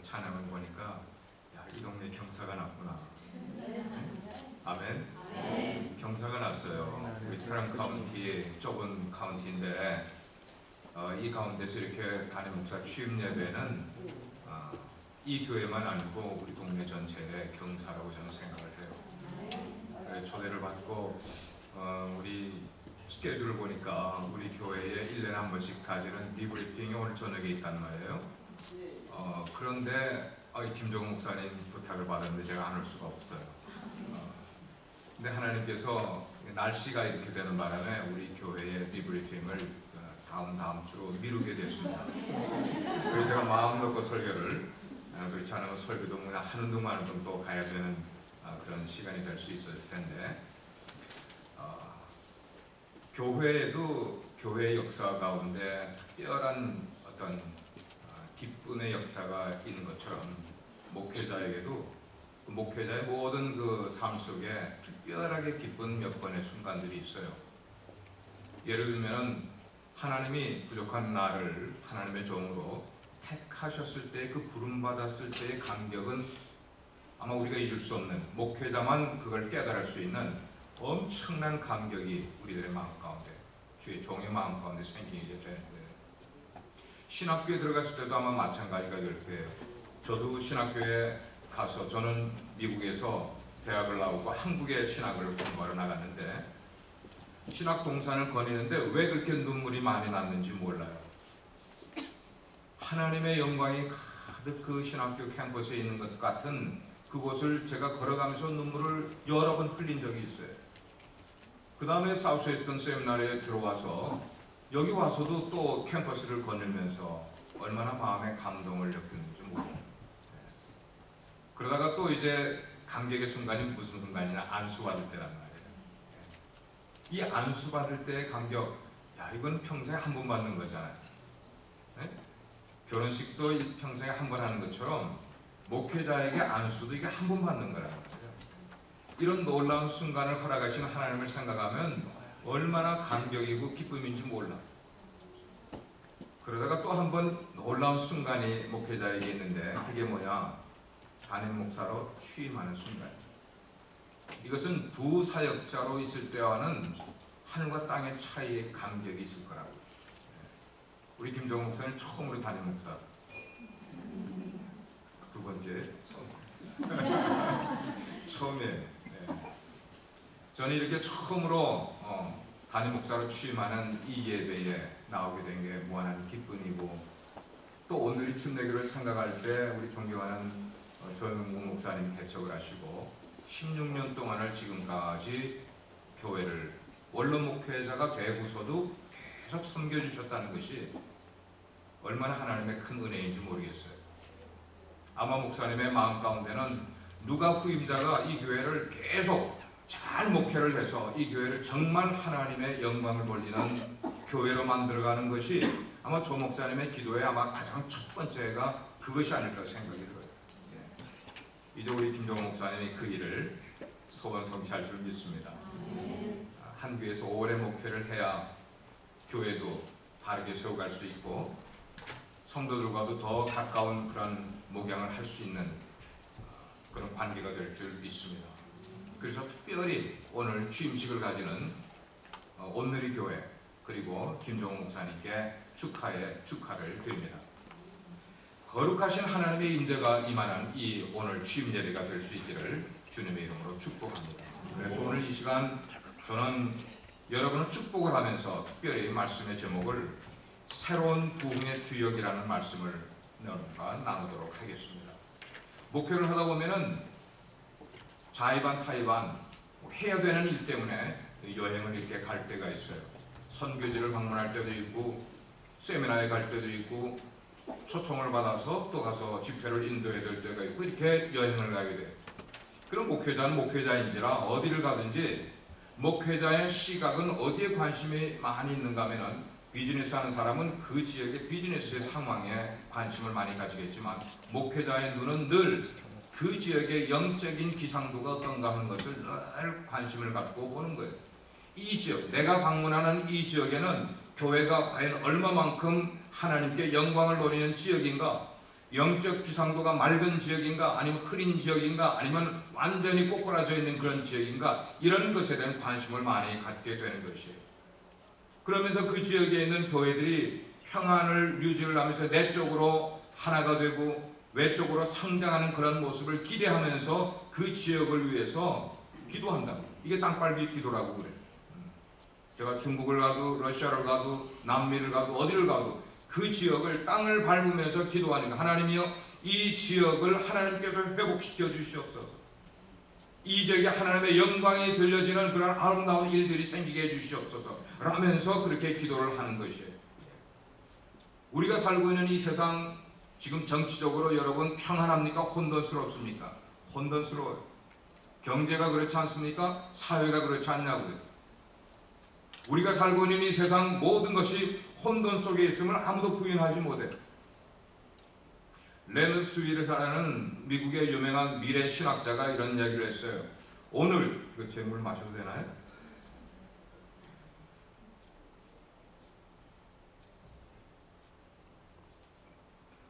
찬양을 보니까 야, 이 동네 경사가 났구나. 아멘. 경사가 났어요. 우리 트럼 카운티의 좁은 카운티인데 이 가운데서 이렇게 담임 목사 취임 예배는 이 교회만 아니고 우리 동네 전체의 경사라고 저는 생각을 해요. 초대를 받고 우리 스케줄을 보니까 우리 교회에 1년에 한 번씩 가지는 디브리핑이 오늘 저녁에 있단 말이에요. 그런데 김종욱 목사님 부탁을 받았는데 제가 안 올 수가 없어요. 근데 하나님께서 날씨가 이렇게 되는 바람에 우리 교회의 디브리핑을 다음 주로 미루게 됐습니다. 그래서 제가 마음 놓고 설교를 그렇지 않으면 설교도 그냥 하는 동안 좀 또 가야 되는 그런 시간이 될 수 있을 텐데 교회에도 교회의 역사 가운데 특별한 어떤 기쁨의 역사가 있는 것처럼 목회자에게도 목회자의 모든 그 삶 속에 특별하게 기쁜 몇 번의 순간들이 있어요. 예를 들면 하나님이 부족한 나를 하나님의 종으로 택하셨을 때 그 부름받았을 때의 감격은 아마 우리가 잊을 수 없는, 목회자만 그걸 깨달을 수 있는 엄청난 감격이 우리들의 마음 가운데, 주의 종의 마음 가운데 생기게 되는 거예요. 신학교에 들어갔을 때도 아마 마찬가지가 될 거예요. 저도 신학교에 가서, 저는 미국에서 대학을 나오고 한국에 신학을 공부하러 나갔는데 신학 동산을 거니는데 왜 그렇게 눈물이 많이 났는지 몰라요. 하나님의 영광이 가득 그 신학교 캠퍼스에 있는 것 같은 그곳을 제가 걸어가면서 눈물을 여러 번 흘린 적이 있어요. 그 다음에 사우스웨스턴 세미나리에 들어와서 여기 와서도 또 캠퍼스를 거닐면서 얼마나 마음의 감동을 느꼈는지 모르겠어요. 그러다가 또 이제 감격의 순간이 무슨 순간이냐, 안수받을 때란 말이에요. 이 안수받을 때의 감격, 야, 이건 평생에 한 번 받는 거잖아요. 네? 결혼식도 평생에 한 번 하는 것처럼 목회자에게 안수도 이게 한 번 받는 거라는 거예요. 이런 놀라운 순간을 허락하신 하나님을 생각하면 얼마나 감격이고 기쁨인지 몰라. 그러다가 또 한 번 놀라운 순간이 목회자에게 있는데 그게 뭐냐? 담임 목사로 취임하는 순간. 이것은 부사역자로 있을 때와는 하늘과 땅의 차이의 감격이 있을 거라고. 우리 김종욱 목사님 처음으로 담임 목사. 두 번째. 처음에. 네. 저는 이렇게 처음으로 담임 목사로 취임하는 이 예배에 나오게 된 게 무한한 기쁨이고, 또 오늘이 침례교를 생각할 때 우리 존경하는 조영국 목사님 개척을 하시고 16년 동안을 지금까지 교회를 원로 목회자가 되고서도 계속 섬겨주셨다는 것이 얼마나 하나님의 큰 은혜인지 모르겠어요. 아마 목사님의 마음 가운데는 누가 후임자가 이 교회를 계속 잘 목회를 해서 이 교회를 정말 하나님의 영광을 돌리는 교회로 만들어가는 것이 아마 조 목사님의 기도에 아마 가장 첫 번째가 그것이 아닐까 생각이 들어요. 이제 우리 김종욱 목사님이 그 일을 소원 성취할 줄 믿습니다. 한 교회에서 오래 목회를 해야 교회도 바르게 세워갈 수 있고 성도들과도 더 가까운 그런 목양을 할 수 있는 그런 관계가 될 줄 믿습니다. 그래서 특별히 오늘 취임식을 가지는 온누리 교회 그리고 김종욱 목사님께 축하를 드립니다. 거룩하신 하나님의 임재가 임하는 이 오늘 취임 예배가 될 수 있기를 주님의 이름으로 축복합니다. 그래서 오늘 이 시간 저는 여러분을 축복을 하면서 특별히 말씀의 제목을 새로운 부흥의 주역이라는 말씀을 여러분과 나누도록 하겠습니다. 목회를 하다 보면은 자의반 타의반 해야 되는 일 때문에 여행을 이렇게 갈 때가 있어요. 선교지를 방문할 때도 있고 세미나에 갈 때도 있고 초청을 받아서 또 가서 집회를 인도해야 될 때가 있고 이렇게 여행을 가게 돼요. 그럼 목회자는 목회자인지라 어디를 가든지 목회자의 시각은 어디에 관심이 많이 있는가 하면은 비즈니스 하는 사람은 그 지역의 비즈니스의 상황에 관심을 많이 가지겠지만 목회자의 눈은 늘 그 지역의 영적인 기상도가 어떤가 하는 것을 늘 관심을 갖고 보는 거예요. 이 지역, 내가 방문하는 이 지역에는 교회가 과연 얼마만큼 하나님께 영광을 노리는 지역인가? 영적 기상도가 맑은 지역인가 아니면 흐린 지역인가 아니면 완전히 꼬꾸라져 있는 그런 지역인가 이런 것에 대한 관심을 많이 갖게 되는 것이에요. 그러면서 그 지역에 있는 교회들이 평안을 유지를 하면서 내적으로 하나가 되고 외적으로 성장하는 그런 모습을 기대하면서 그 지역을 위해서 기도한다고. 이게 땅밟이 기도라고 그래요. 제가 중국을 가도 러시아를 가도 남미를 가도 어디를 가도 그 지역을 땅을 밟으면서 기도하니까 하나님이여 이 지역을 하나님께서 회복시켜 주시옵소서. 이 지역에 하나님의 영광이 들려지는 그런 아름다운 일들이 생기게 해주시옵소서 라면서 그렇게 기도를 하는 것이에요. 우리가 살고 있는 이 세상 지금 정치적으로 여러분 평안합니까? 혼돈스럽습니까? 혼돈스러워요. 경제가 그렇지 않습니까? 사회가 그렇지 않냐고요. 우리가 살고 있는 이 세상 모든 것이 혼돈 속에 있음을 아무도 부인하지 못해요. 레너 스위르라는 미국의 유명한 미래 신학자가 이런 이야기를 했어요. 오늘 이거 제 물 마셔도 되나요?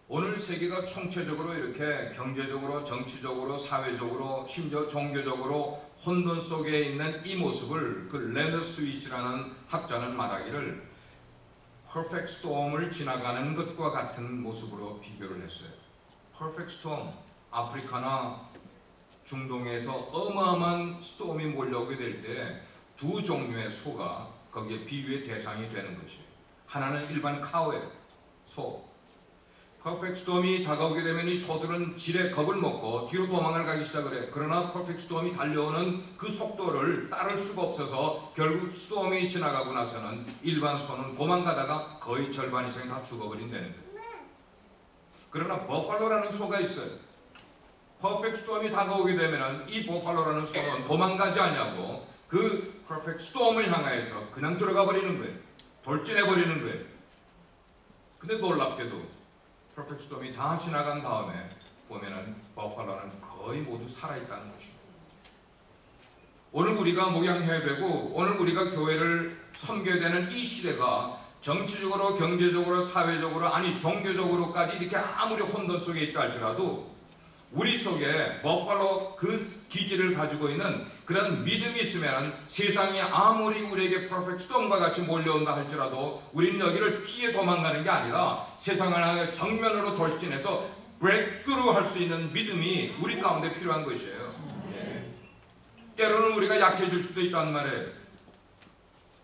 오늘 세계가 총체적으로 이렇게 경제적으로, 정치적으로, 사회적으로, 심지어 종교적으로 혼돈 속에 있는 이 모습을 그 레너 스위스라는 학자는 말하기를 퍼펙트 스톰을 지나가는 것과 같은 모습으로 비교를 했어요. 퍼펙트 스톰, 아프리카나 중동에서 어마어마한 스톰이 몰려오게 될 때 두 종류의 소가 거기에 비유의 대상이 되는 것이에요. 하나는 일반 카우예요. 소. 퍼펙트 스톰이 다가오게 되면 이 소들은 지레 겁을 먹고 뒤로 도망을 가기 시작을 해요. 그러나 퍼펙트 스톰이 달려오는 그 속도를 따를 수가 없어서 결국 스톰이 지나가고 나서는 일반 소는 도망가다가 거의 절반 이상이 다 죽어버린다는 거예요. 그러나 버팔로라는 소가 있어요. 퍼펙트 스톰이 다가오게 되면 이 버팔로라는 소는 도망가지 않냐고 그 퍼펙트 스톰을 향해서 그냥 들어가 버리는 거예요. 돌진해 버리는 거예요. 근데 놀랍게도 퍼펙트 스톰이 다 지나간 다음에 보면은 버팔로는 거의 모두 살아있다는 것입니다. 오늘 우리가 목양해야 되고 오늘 우리가 교회를 섬겨야 되는 이 시대가 정치적으로, 경제적으로, 사회적으로 아니 종교적으로까지 이렇게 아무리 혼돈 속에 있다 할지라도 우리 속에 버팔로 그 기질을 가지고 있는 그런 믿음이 있으면 세상이 아무리 우리에게 퍼펙트 스톰과 같이 몰려온다 할지라도 우리는 여기를 피해 도망가는 게 아니라 세상을 향해 정면으로 돌진해서 브레이크스루 할 수 있는 믿음이 우리 가운데 필요한 것이에요. 때로는 우리가 약해질 수도 있단 말이에요.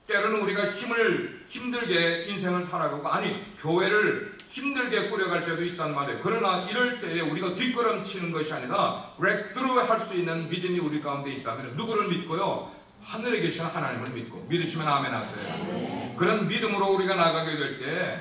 때로는 우리가 힘들게 인생을 살아가고 아니 교회를 힘들게 꾸려갈 때도 있단 말이에요. 그러나 이럴 때에 우리가 뒷걸음치는 것이 아니라 브레이크스루 할 수 있는 믿음이 우리 가운데 있다면 누구를 믿고요? 하늘에 계신 하나님을 믿고 믿으시면 아멘 하세요. 그런 믿음으로 우리가 나가게 될 때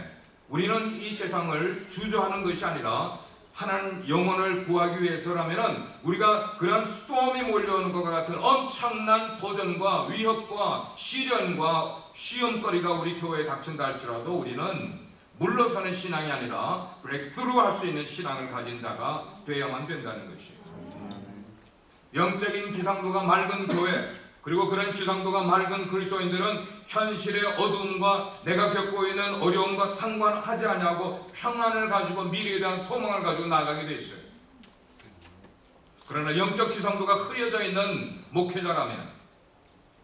우리는 이 세상을 주저하는 것이 아니라 하나님 영혼을 구하기 위해서라면 우리가 그런 스톰이 몰려오는 것과 같은 엄청난 도전과 위협과 시련과 시험거리가 우리 교회에 닥친다 할지라도 우리는 물러서는 신앙이 아니라 브레이크스루 할 수 있는 신앙을 가진 자가 되어야만 된다는 것이에요. 영적인 기상도가 맑은 교회 그리고 그런 기상도가 맑은 그리스도인들은 현실의 어두움과 내가 겪고 있는 어려움과 상관하지 않냐고 평안을 가지고 미래에 대한 소망을 가지고 나가게 돼 있어요. 그러나 영적 기상도가 흐려져 있는 목회자라면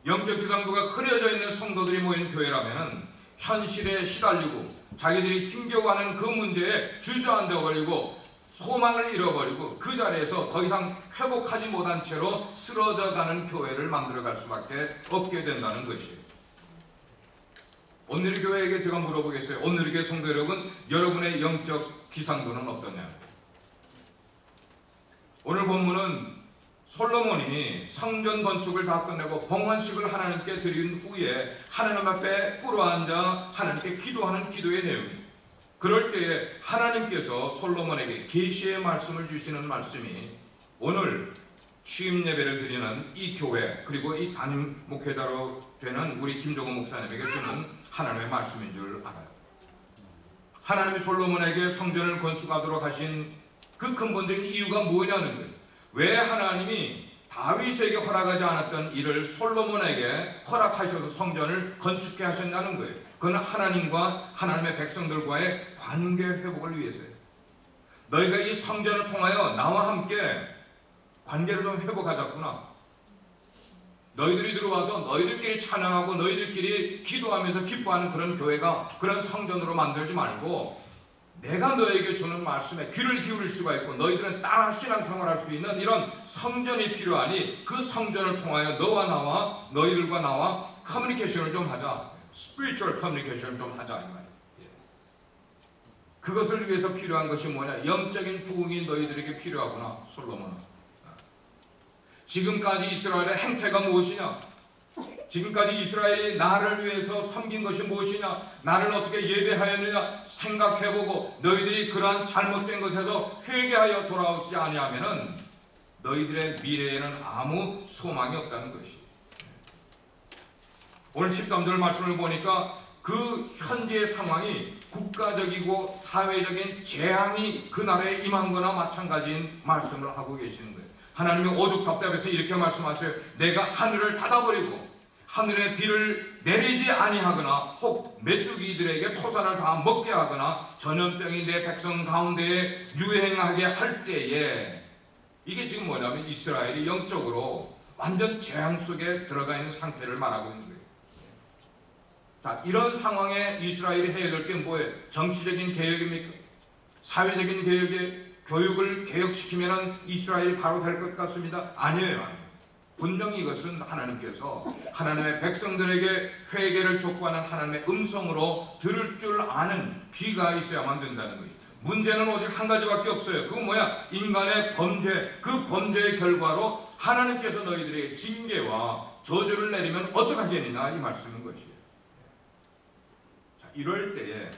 영적 기상도가 흐려져 있는 성도들이 모인 교회라면 현실에 시달리고 자기들이 힘겨워하는 그 문제에 주저앉아버리고 소망을 잃어버리고 그 자리에서 더 이상 회복하지 못한 채로 쓰러져가는 교회를 만들어갈 수밖에 없게 된다는 것이에요. 오늘의 교회에게 제가 물어보겠어요. 오늘의 성도 여러분, 여러분의 영적 기상도는 어떠냐? 오늘 본문은 솔로몬이 성전 건축을 다 끝내고 봉헌식을 하나님께 드린 후에 하나님 앞에 꿇어앉아 하나님께 기도하는 기도의 내용이에요. 그럴 때에 하나님께서 솔로몬에게 계시의 말씀을 주시는 말씀이 오늘 취임 예배를 드리는 이 교회 그리고 이 담임 목회자로 되는 우리 김종호 목사님에게 주는 하나님의 말씀인 줄 알아요. 하나님이 솔로몬에게 성전을 건축하도록 하신 그 근본적인 이유가 뭐냐는 거예요. 왜 하나님이 다윗에게 허락하지 않았던 일을 솔로몬에게 허락하셔서 성전을 건축해 하셨다는 거예요. 그건 하나님과 하나님의 백성들과의 관계 회복을 위해서예요. 너희가 이 성전을 통하여 나와 함께 관계를 좀 회복하자꾸나. 너희들이 들어와서 너희들끼리 찬양하고 너희들끼리 기도하면서 기뻐하는 그런 교회가, 그런 성전으로 만들지 말고 내가 너에게 주는 말씀에 귀를 기울일 수가 있고 너희들은 따라 신앙생활할 수 있는 이런 성전이 필요하니 그 성전을 통하여 너와 나와 너희들과 나와 커뮤니케이션을 좀 하자. 스피리추얼 커뮤니케이션을 좀 하자 이 말이에요. 그것을 위해서 필요한 것이 뭐냐? 영적인 부흥이 너희들에게 필요하구나. 솔로몬은 지금까지 이스라엘의 행태가 무엇이냐? 지금까지 이스라엘이 나를 위해서 섬긴 것이 무엇이냐? 나를 어떻게 예배하였느냐? 생각해보고 너희들이 그러한 잘못된 것에서 회개하여 돌아오지 아니하면은 너희들의 미래에는 아무 소망이 없다는 것이. 오늘 13절 말씀을 보니까 그 현재의 상황이 국가적이고 사회적인 재앙이 그 나라에 임한 거나 마찬가지인 말씀을 하고 계시는 거예요. 하나님의 오죽 답답해서 이렇게 말씀하세요. 내가 하늘을 닫아버리고 하늘의 비를 내리지 아니하거나 혹 메뚜기들에게 토산을 다 먹게 하거나 전염병이 내 백성 가운데에 유행하게 할 때에, 이게 지금 뭐냐면 이스라엘이 영적으로 완전 재앙 속에 들어가 있는 상태를 말하고 있는 거예요. 자, 이런 상황에 이스라엘이 해야 될 게 뭐예요? 정치적인 개혁입니까? 사회적인 개혁에 교육을 개혁시키면 이스라엘이 바로 될 것 같습니다. 아니에요. 분명히 이것은 하나님께서 하나님의 백성들에게 회개를 촉구하는 하나님의 음성으로 들을 줄 아는 귀가 있어야만 된다는 것이죠. 문제는 오직 한 가지밖에 없어요. 그건 뭐야? 인간의 범죄. 그 범죄의 결과로 하나님께서 너희들에게 징계와 저주를 내리면 어떡하겠느냐 이 말씀인 것이에요. 자, 이럴 때에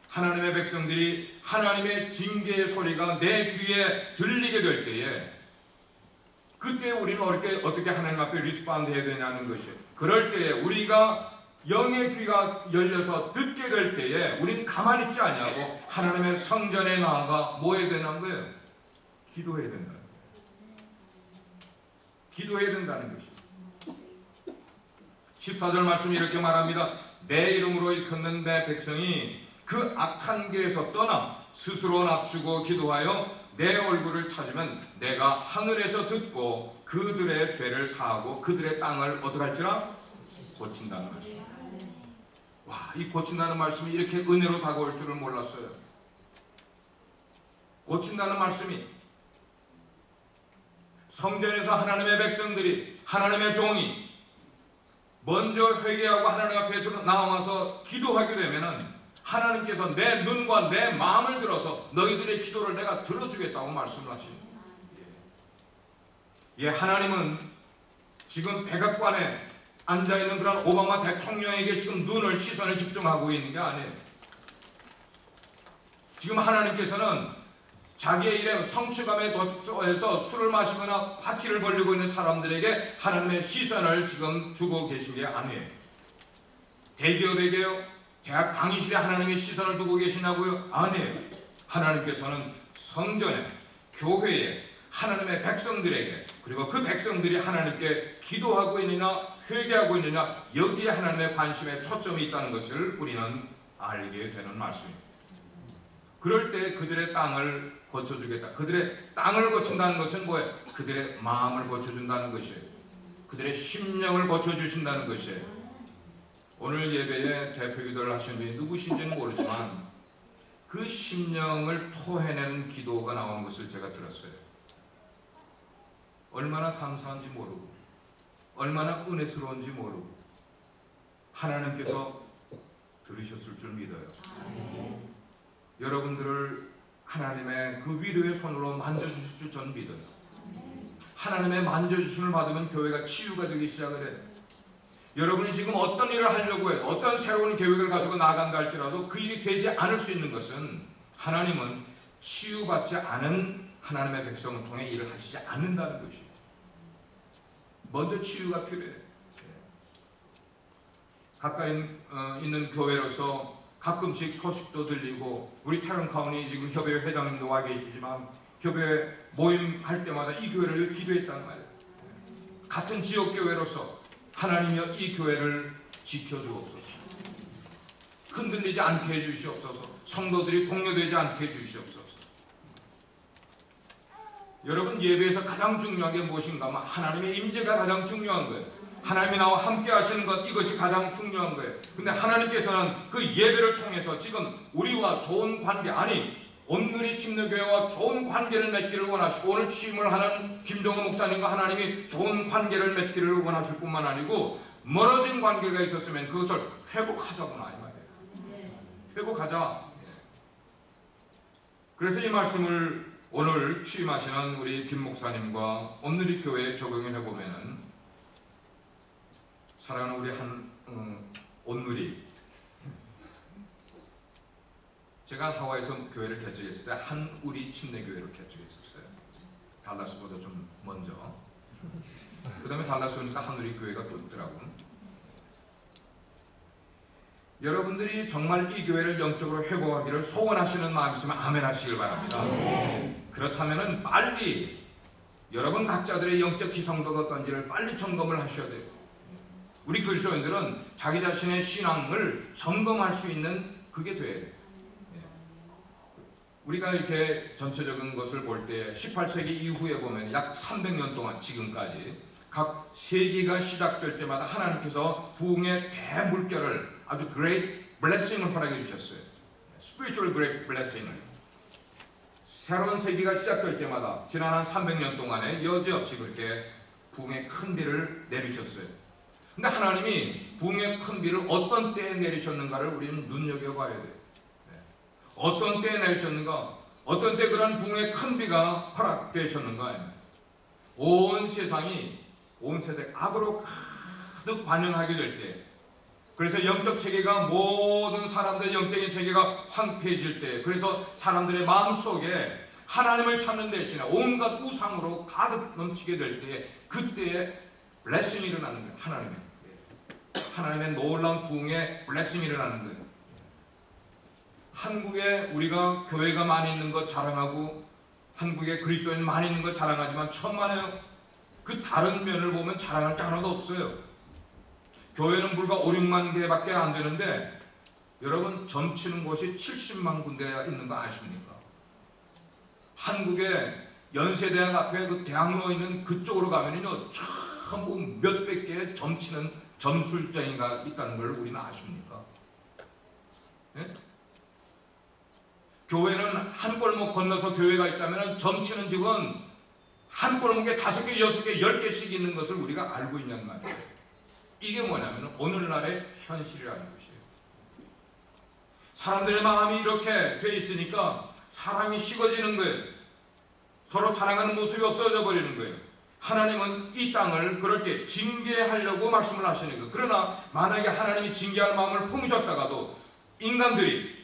하나님의 백성들이 하나님의 징계의 소리가 내 귀에 들리게 될 때에, 그때 우리는 어떻게 하나님 앞에 리스폰드 해야 되냐는 것이에요. 그럴 때에 우리가 영의 귀가 열려서 듣게 될 때에 우리는 가만히 있지 아니하고 하나님의 성전에 나아가 뭐 해야 되는 거예요? 기도해야 된다는 거예요. 기도해야 된다는 것이에요. 14절 말씀이 이렇게 말합니다. 내 이름으로 일컫는 내 백성이 그 악한 길에서 떠나 스스로 낮추고 기도하여 내 얼굴을 찾으면 내가 하늘에서 듣고 그들의 죄를 사하고 그들의 땅을 어떻게 할지라? 고친다는 말씀. 와, 이 고친다는 말씀이 이렇게 은혜로 다가올 줄을 몰랐어요. 고친다는 말씀이 성전에서 하나님의 백성들이, 하나님의 종이 먼저 회개하고 하나님 앞에 나와서 기도하게 되면은 하나님께서 내 눈과 내 마음을 들어서 너희들의 기도를 내가 들어주겠다고 말씀을 하십니다. 예, 하나님은 지금 백악관에 앉아있는 그런 오바마 대통령에게 지금 시선을 집중하고 있는 게 아니에요. 지금 하나님께서는 자기의 일에 성취감에 도해서 술을 마시거나 파티를 벌리고 있는 사람들에게 하나님의 시선을 지금 주고 계신 게 아니에요. 대기업에게요? 대학 강의실에 하나님의 시선을 두고 계시냐고요? 아니에요. 하나님께서는 성전에, 교회에, 하나님의 백성들에게, 그리고 그 백성들이 하나님께 기도하고 있느냐 회개하고 있느냐, 여기에 하나님의 관심에 초점이 있다는 것을 우리는 알게 되는 말씀입니다. 그럴 때 그들의 땅을 고쳐주겠다. 그들의 땅을 고친다는 것은 뭐예요? 그들의 마음을 고쳐준다는 것이에요. 그들의 심령을 고쳐주신다는 것이에요. 오늘 예배에 대표기도를 하신 분이 누구신지는 모르지만 그 심령을 토해내는 기도가 나온 것을 제가 들었어요. 얼마나 감사한지 모르고 얼마나 은혜스러운지 모르고 하나님께서 들으셨을 줄 믿어요. 여러분들을 하나님의 그 위로의 손으로 만져주실 줄 저는 믿어요. 하나님의 만져주심을 받으면 교회가 치유가 되기 시작을 해요. 여러분이 지금 어떤 일을 하려고 해요, 어떤 새로운 계획을 가지고 나간다 할지라도 그 일이 되지 않을 수 있는 것은 하나님은 치유받지 않은 하나님의 백성을 통해 일을 하시지 않는다는 것이에요. 먼저 치유가 필요해요. 가까이 있는 교회로서 가끔씩 소식도 들리고, 우리 태릉 카운티 지금 협회 회장님도 와 계시지만 협회 모임 할 때마다 이 교회를 기도했단 말이에요. 같은 지역 교회로서 하나님이여 이 교회를 지켜주옵소서. 흔들리지 않게 해주시옵소서. 성도들이 동요되지 않게 해주시옵소서. 여러분, 예배에서 가장 중요한 게 무엇인가 하면 하나님의 임재가 가장 중요한 거예요. 하나님이 나와 함께 하시는 것, 이것이 가장 중요한 거예요. 근데 하나님께서는 그 예배를 통해서 지금 우리와 좋은 관계, 아니 온누리 침례교회와 좋은 관계를 맺기를 원하시고, 오늘 취임을 하는 김종호 목사님과 하나님이 좋은 관계를 맺기를 원하실 뿐만 아니고, 멀어진 관계가 있었으면 그것을 회복하자구나 이 말이에요. 회복하자. 그래서 이 말씀을 오늘 취임하시는 우리 김 목사님과 온누리 교회에 적용해 보면은, 사랑하는 우리 온누리, 제가 하와이에서 교회를 개척했을 때 한우리 침례교회로 개척했었어요. 달라스보다 좀 먼저. 그 다음에 달라스 오니까 한우리 교회가 또 있더라고요. 여러분들이 정말 이 교회를 영적으로 회복하기를 소원하시는 마음이 있으면 아멘 하시길 바랍니다. 그렇다면 빨리 여러분 각자들의 영적 기성도가 어떤지를 빨리 점검을 하셔야 돼요. 우리 그리스도인들은 자기 자신의 신앙을 점검할 수 있는 그게 돼야 돼요. 우리가 이렇게 전체적인 것을 볼 때 18세기 이후에 보면 약 300년 동안 지금까지 각 세기가 시작될 때마다 하나님께서 부흥의 대물결을, 아주 great blessing을 허락해 주셨어요. spiritual great blessing을. 새로운 세기가 시작될 때마다 지난 한 300년 동안에 여지없이 그렇게 부흥의 큰 비를 내리셨어요. 근데 하나님이 부흥의 큰 비를 어떤 때에 내리셨는가를 우리는 눈여겨봐야 돼요. 어떤 때에 내리셨는가? 어떤 때 그런 부흥의 큰 비가 허락되셨는가? 온 세상이, 온 세상이 악으로 가득 반영하게 될 때, 그래서 영적 세계가, 모든 사람들의 영적인 세계가 황폐해질 때, 그래서 사람들의 마음속에 하나님을 찾는 대신에 온갖 우상으로 가득 넘치게 될 때, 그때에 블레싱이 일어나는 거예요. 하나님의 놀라운 부흥의 블레싱이 일어나는 거예요. 한국에 우리가 교회가 많이 있는 것 자랑하고, 한국에 그리스도인 많이 있는 것 자랑하지만 천만에요, 그 다른 면을 보면 자랑할 게 하나도 없어요. 교회는 불과 5, 6만 개밖에 안 되는데, 여러분 점치는 곳이 70만 군데가 있는 거 아십니까? 한국에 연세대학 앞에 그 대학로 있는 그쪽으로 가면요, 전부 몇백 개의 점치는 점술장이가 있다는 걸 우리는 아십니까? 네? 교회는 한 골목 건너서 교회가 있다면 점치는 집은 한 골목에 5개, 6개, 10개씩 있는 것을 우리가 알고 있냔 말이에요. 이게 뭐냐면 오늘날의 현실이라는 것이에요. 사람들의 마음이 이렇게 돼 있으니까 사랑이 식어지는 거예요. 서로 사랑하는 모습이 없어져 버리는 거예요. 하나님은 이 땅을 그럴 때 징계하려고 말씀을 하시는 거예요. 그러나 만약에 하나님이 징계할 마음을 품으셨다가도 인간들이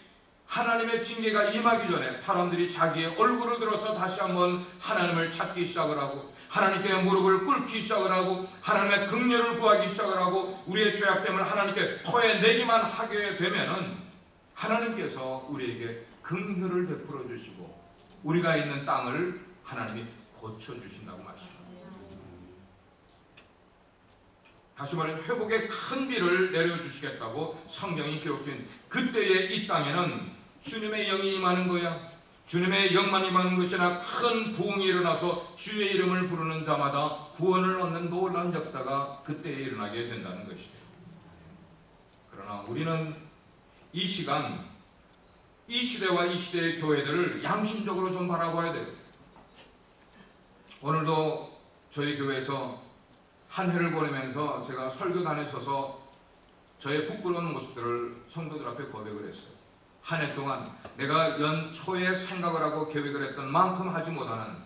하나님의 징계가 임하기 전에 사람들이 자기의 얼굴을 들어서 다시 한번 하나님을 찾기 시작을 하고, 하나님께 무릎을 꿇기 시작을 하고, 하나님의 긍휼을 구하기 시작을 하고, 우리의 죄악됨을 하나님께 토해내기만 하게 되면은 하나님께서 우리에게 긍휼을 베풀어 주시고 우리가 있는 땅을 하나님이 고쳐주신다고 말씀합니다. 다시 말해서 회복의 큰 비를 내려주시겠다고 성경이 기록된 그때의 이 땅에는 주님의 영이 임하는 거야. 주님의 영만 임하는 것이 아니라 큰 부흥이 일어나서 주의 이름을 부르는 자마다 구원을 얻는 놀라운 역사가 그때에 일어나게 된다는 것이에요. 그러나 우리는 이 시간, 이 시대와 이 시대의 교회들을 양심적으로 좀 바라봐야 돼요. 오늘도 저희 교회에서 한 해를 보내면서 제가 설교단에 서서 저의 부끄러운 모습들을 성도들 앞에 고백을 했어요. 한 해 동안 내가 연초에 생각을 하고 계획을 했던 만큼 하지 못하는,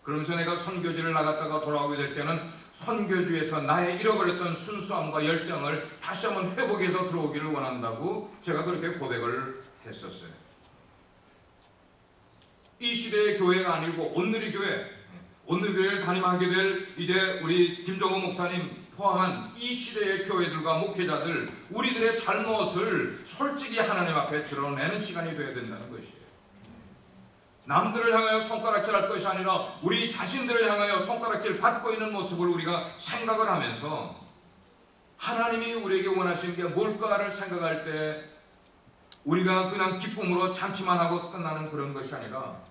그러면서 내가 선교지를 나갔다가 돌아오게 될 때는 선교지에서 나의 잃어버렸던 순수함과 열정을 다시 한번 회복해서 들어오기를 원한다고 제가 그렇게 고백을 했었어요. 이 시대의 교회가 아니고 온누리 교회, 온누리 교회를 담임하게 될 이제 우리 김종호 목사님 포함한 이 시대의 교회들과 목회자들, 우리들의 잘못을 솔직히 하나님 앞에 드러내는 시간이 되어야 된다는 것이에요. 남들을 향하여 손가락질할 것이 아니라 우리 자신들을 향하여 손가락질 받고 있는 모습을 우리가 생각을 하면서 하나님이 우리에게 원하시는 게 뭘까를 생각할 때 우리가 그냥 기쁨으로 잔치만 하고 끝나는 그런 것이 아니라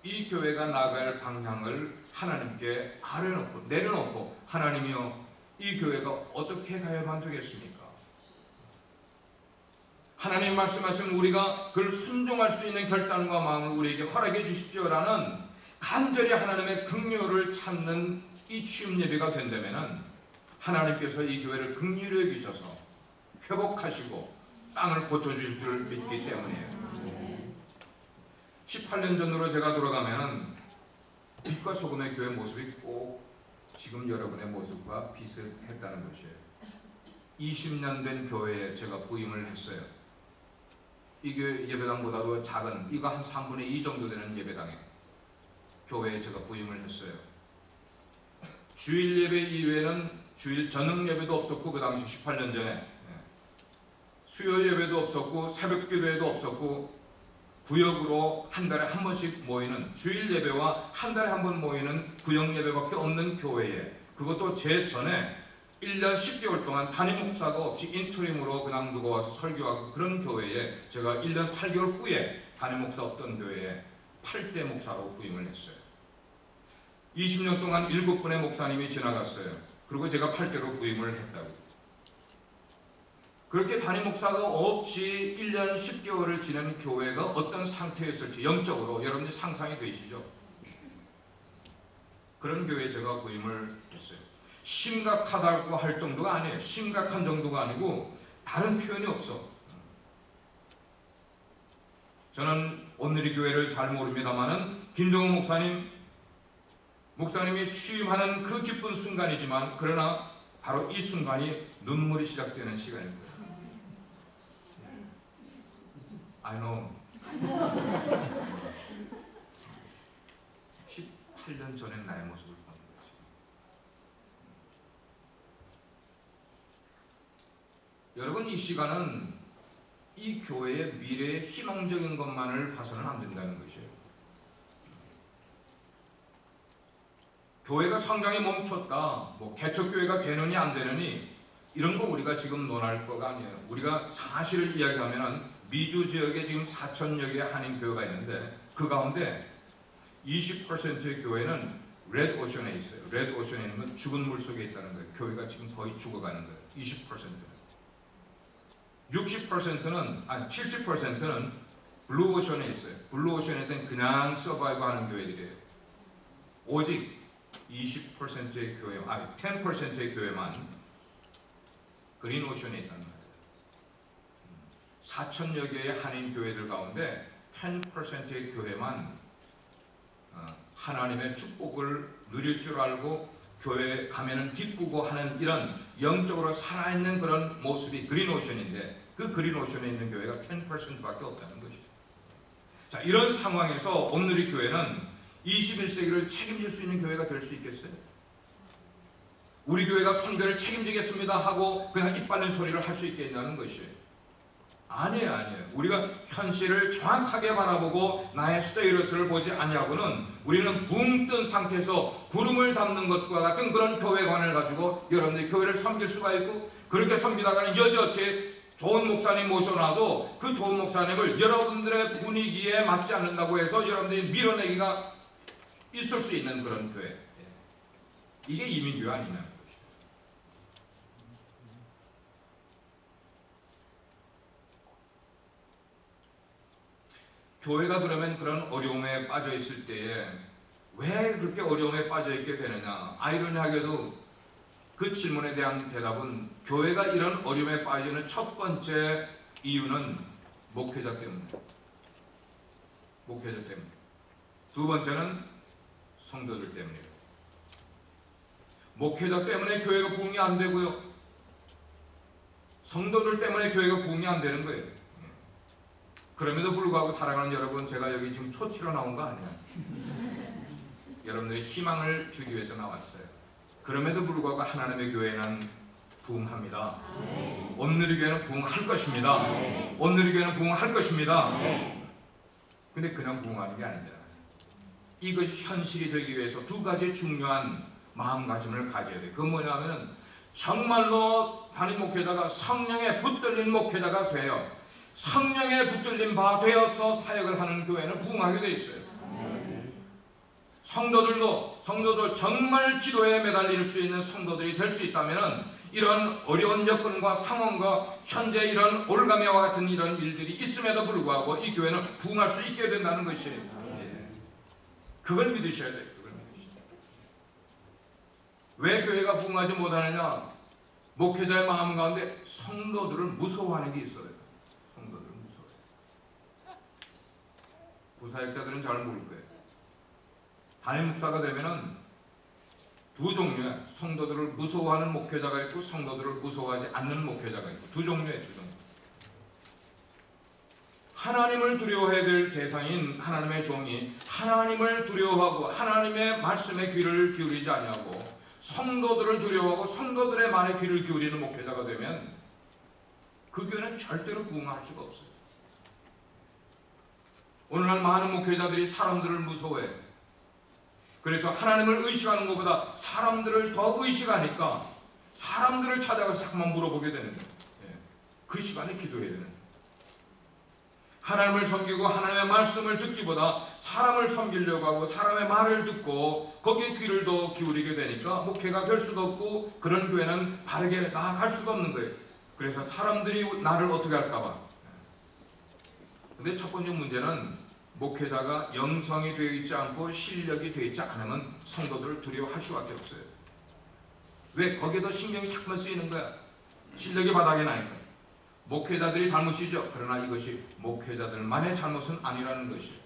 이 교회가 나갈 방향을 하나님께 아려놓고 내려놓고 하나님이여 이 교회가 어떻게 가야만 되겠습니까? 하나님 말씀하신 우리가 그를 순종할 수 있는 결단과 마음을 우리에게 허락해 주십시오라는 간절히 하나님의 긍휼을 찾는 이 취임 예배가 된다면 하나님께서 이 교회를 긍휼히 여기셔서 회복하시고 땅을 고쳐주실 줄 믿기 때문이에요. 18년 전으로 제가 돌아가면 빛과 소금의 교회 모습이 꼭 지금 여러분의 모습과 비슷했다는 것이에요. 20년 된 교회에 제가 부임을 했어요. 이 교회 예배당보다도 작은, 이거 한 3분의 2 정도 되는 예배당에 교회에 제가 부임을 했어요. 주일 예배 이외에는 주일 저녁 예배도 없었고, 그 당시 18년 전에 수요 예배도 없었고, 새벽 기도회도 없었고, 구역으로 한 달에 한 번씩 모이는 주일 예배와 한 달에 한 번 모이는 구역 예배밖에 없는 교회에, 그것도 제 전에 1년 10개월 동안 담임 목사가 없이 인트림으로 그냥 누가 와서 설교하고 그런 교회에 제가 1년 8개월 후에 담임 목사 없던 교회에 8대 목사로 부임을 했어요. 20년 동안 7분의 목사님이 지나갔어요. 그리고 제가 8대로 부임을 했다고. 그렇게 담임 목사가 없이 1년 10개월을 지낸 교회가 어떤 상태였을지 영적으로 여러분들이 상상이 되시죠? 그런 교회에 제가 부임을 했어요. 심각하다고 할 정도가 아니에요. 심각한 정도가 아니고 다른 표현이 없어. 저는 오늘의 교회를 잘 모릅니다만은 김종훈 목사님이 취임하는 그 기쁜 순간이지만, 그러나 바로 이 순간이 눈물이 시작되는 시간입니다. I know. 18년 전에 나의 모습을 보는 거지. 여러분, 이 시간은 이 교회의 미래의 희망적인 것만을 봐서는 안 된다는 것이에요. 교회가 성장이 멈췄다, 개척교회가 되느니 안 되느니 이런 거 우리가 지금 논할 거가 아니에요. 우리가 사실을 이야기하면 미주 지역에 지금 4,000여 개의 한인교회가 있는데 그 가운데 20%의 교회는 레드오션에 있어요. 레드오션에 있는 건 죽은 물 속에 있다는 거예요. 교회가 지금 거의 죽어가는 거예요. 20%는. 70%는 블루오션에 있어요. 블루오션에서는 그냥 서바이브하는 교회들이에요. 오직 20%의 교회, 10%의 교회만 그린오션에 있다는 거예요. 4,000여 개의 한인 교회들 가운데 10%의 교회만 하나님의 축복을 누릴 줄 알고 교회에 가면은 기쁘고 하는 이런 영적으로 살아있는 그런 모습이 그린오션인데, 그 그린오션에 있는 교회가 10%밖에 없다는 것이죠. 자, 이런 상황에서 오늘의 교회는 21세기를 책임질 수 있는 교회가 될 수 있겠어요? 우리 교회가 선교를 책임지겠습니다 하고 그냥 입 빨린 소리를 할 수 있겠냐는 것이에요. 아니에요. 우리가 현실을 정확하게 바라보고 나의 스테이러스를 보지 않냐고는 우리는 붕 뜬 상태에서 구름을 잡는 것과 같은 그런 교회관을 가지고 여러분들이 교회를 섬길 수가 있고, 그렇게 섬기다가는 여지없이 좋은 목사님 모셔놔도 그 좋은 목사님을 여러분들의 분위기에 맞지 않는다고 해서 여러분들이 밀어내기가 있을 수 있는 그런 교회. 이게 이민교회 아니냐. 교회가 그러면 그런 어려움에 빠져 있을 때에 왜 그렇게 어려움에 빠져 있게 되느냐? 아이러니하게도 그 질문에 대한 대답은 교회가 이런 어려움에 빠지는 첫 번째 이유는 목회자 때문이에요. 목회자 때문에. 두 번째는 성도들 때문이에요. 목회자 때문에 교회가 부흥이 안 되고요, 성도들 때문에 교회가 부흥이 안 되는 거예요. 그럼에도 불구하고 사랑하는 여러분, 제가 여기 지금 초치로 나온 거 아니에요. 여러분들의 희망을 주기 위해서 나왔어요. 그럼에도 불구하고 하나님의 교회는 부흥합니다. 오늘의 교회는 부흥할 것입니다. 오늘의 교회는 부흥할 것입니다. 근데 그냥 부흥하는 게 아닙니다. 이것이 현실이 되기 위해서 두 가지 중요한 마음가짐을 가져야 돼요. 그건 뭐냐면 정말로 담임 목회자가 성령에 붙들린 목회자가 되어 성령에 붙들린 바 되어서 사역을 하는 교회는 부흥하게 돼 있어요. 성도들 정말 기도에 매달릴 수 있는 성도들이 될 수 있다면 이런 어려운 여건과 상황과 현재 이런 올가미와 같은 이런 일들이 있음에도 불구하고 이 교회는 부흥할 수 있게 된다는 것이에요. 그걸 믿으셔야 돼요. 그걸 믿으셔야 돼요. 왜 교회가 부흥하지 못하느냐? 목회자의 마음 가운데 성도들을 무서워하는 게 있어요. 성도들을 무서워해요. 부사역자들은 잘 모를 거예요. 담임 목사가 되면은 두 종류의 성도들을 무서워하는 목회자가 있고 성도들을 무서워하지 않는 목회자가 있고 두 종류의 두 종류. 하나님을 두려워해야 될 대상인 하나님의 종이 하나님을 두려워하고 하나님의 말씀에 귀를 기울이지 아니하고 성도들을 두려워하고 성도들의 말에 귀를 기울이는 목회자가 되면 그 교회는 절대로 부흥할 수가 없어요. 오늘날 많은 목회자들이 사람들을 무서워해요. 그래서 하나님을 의식하는 것보다 사람들을 더 의식하니까 사람들을 찾아가서 자꾸만 물어보게 되는 거예요. 그 시간에 기도해야 되는 거예요. 하나님을 섬기고 하나님의 말씀을 듣기보다 사람을 섬기려고 하고 사람의 말을 듣고 거기에 귀를 더 기울이게 되니까 목회가 될 수도 없고 그런 교회는 바르게 나아갈 수가 없는 거예요. 그래서 사람들이 나를 어떻게 할까봐. 근데 첫 번째 문제는 목회자가 영성이 되어 있지 않고 실력이 되어 있지 않으면 성도들을 두려워할 수밖에 없어요. 왜? 거기에도 신경이 자꾸만 쓰이는 거야. 실력이 바닥에 나니까. 목회자들이 잘못이죠. 그러나 이것이 목회자들만의 잘못은 아니라는 것이에요.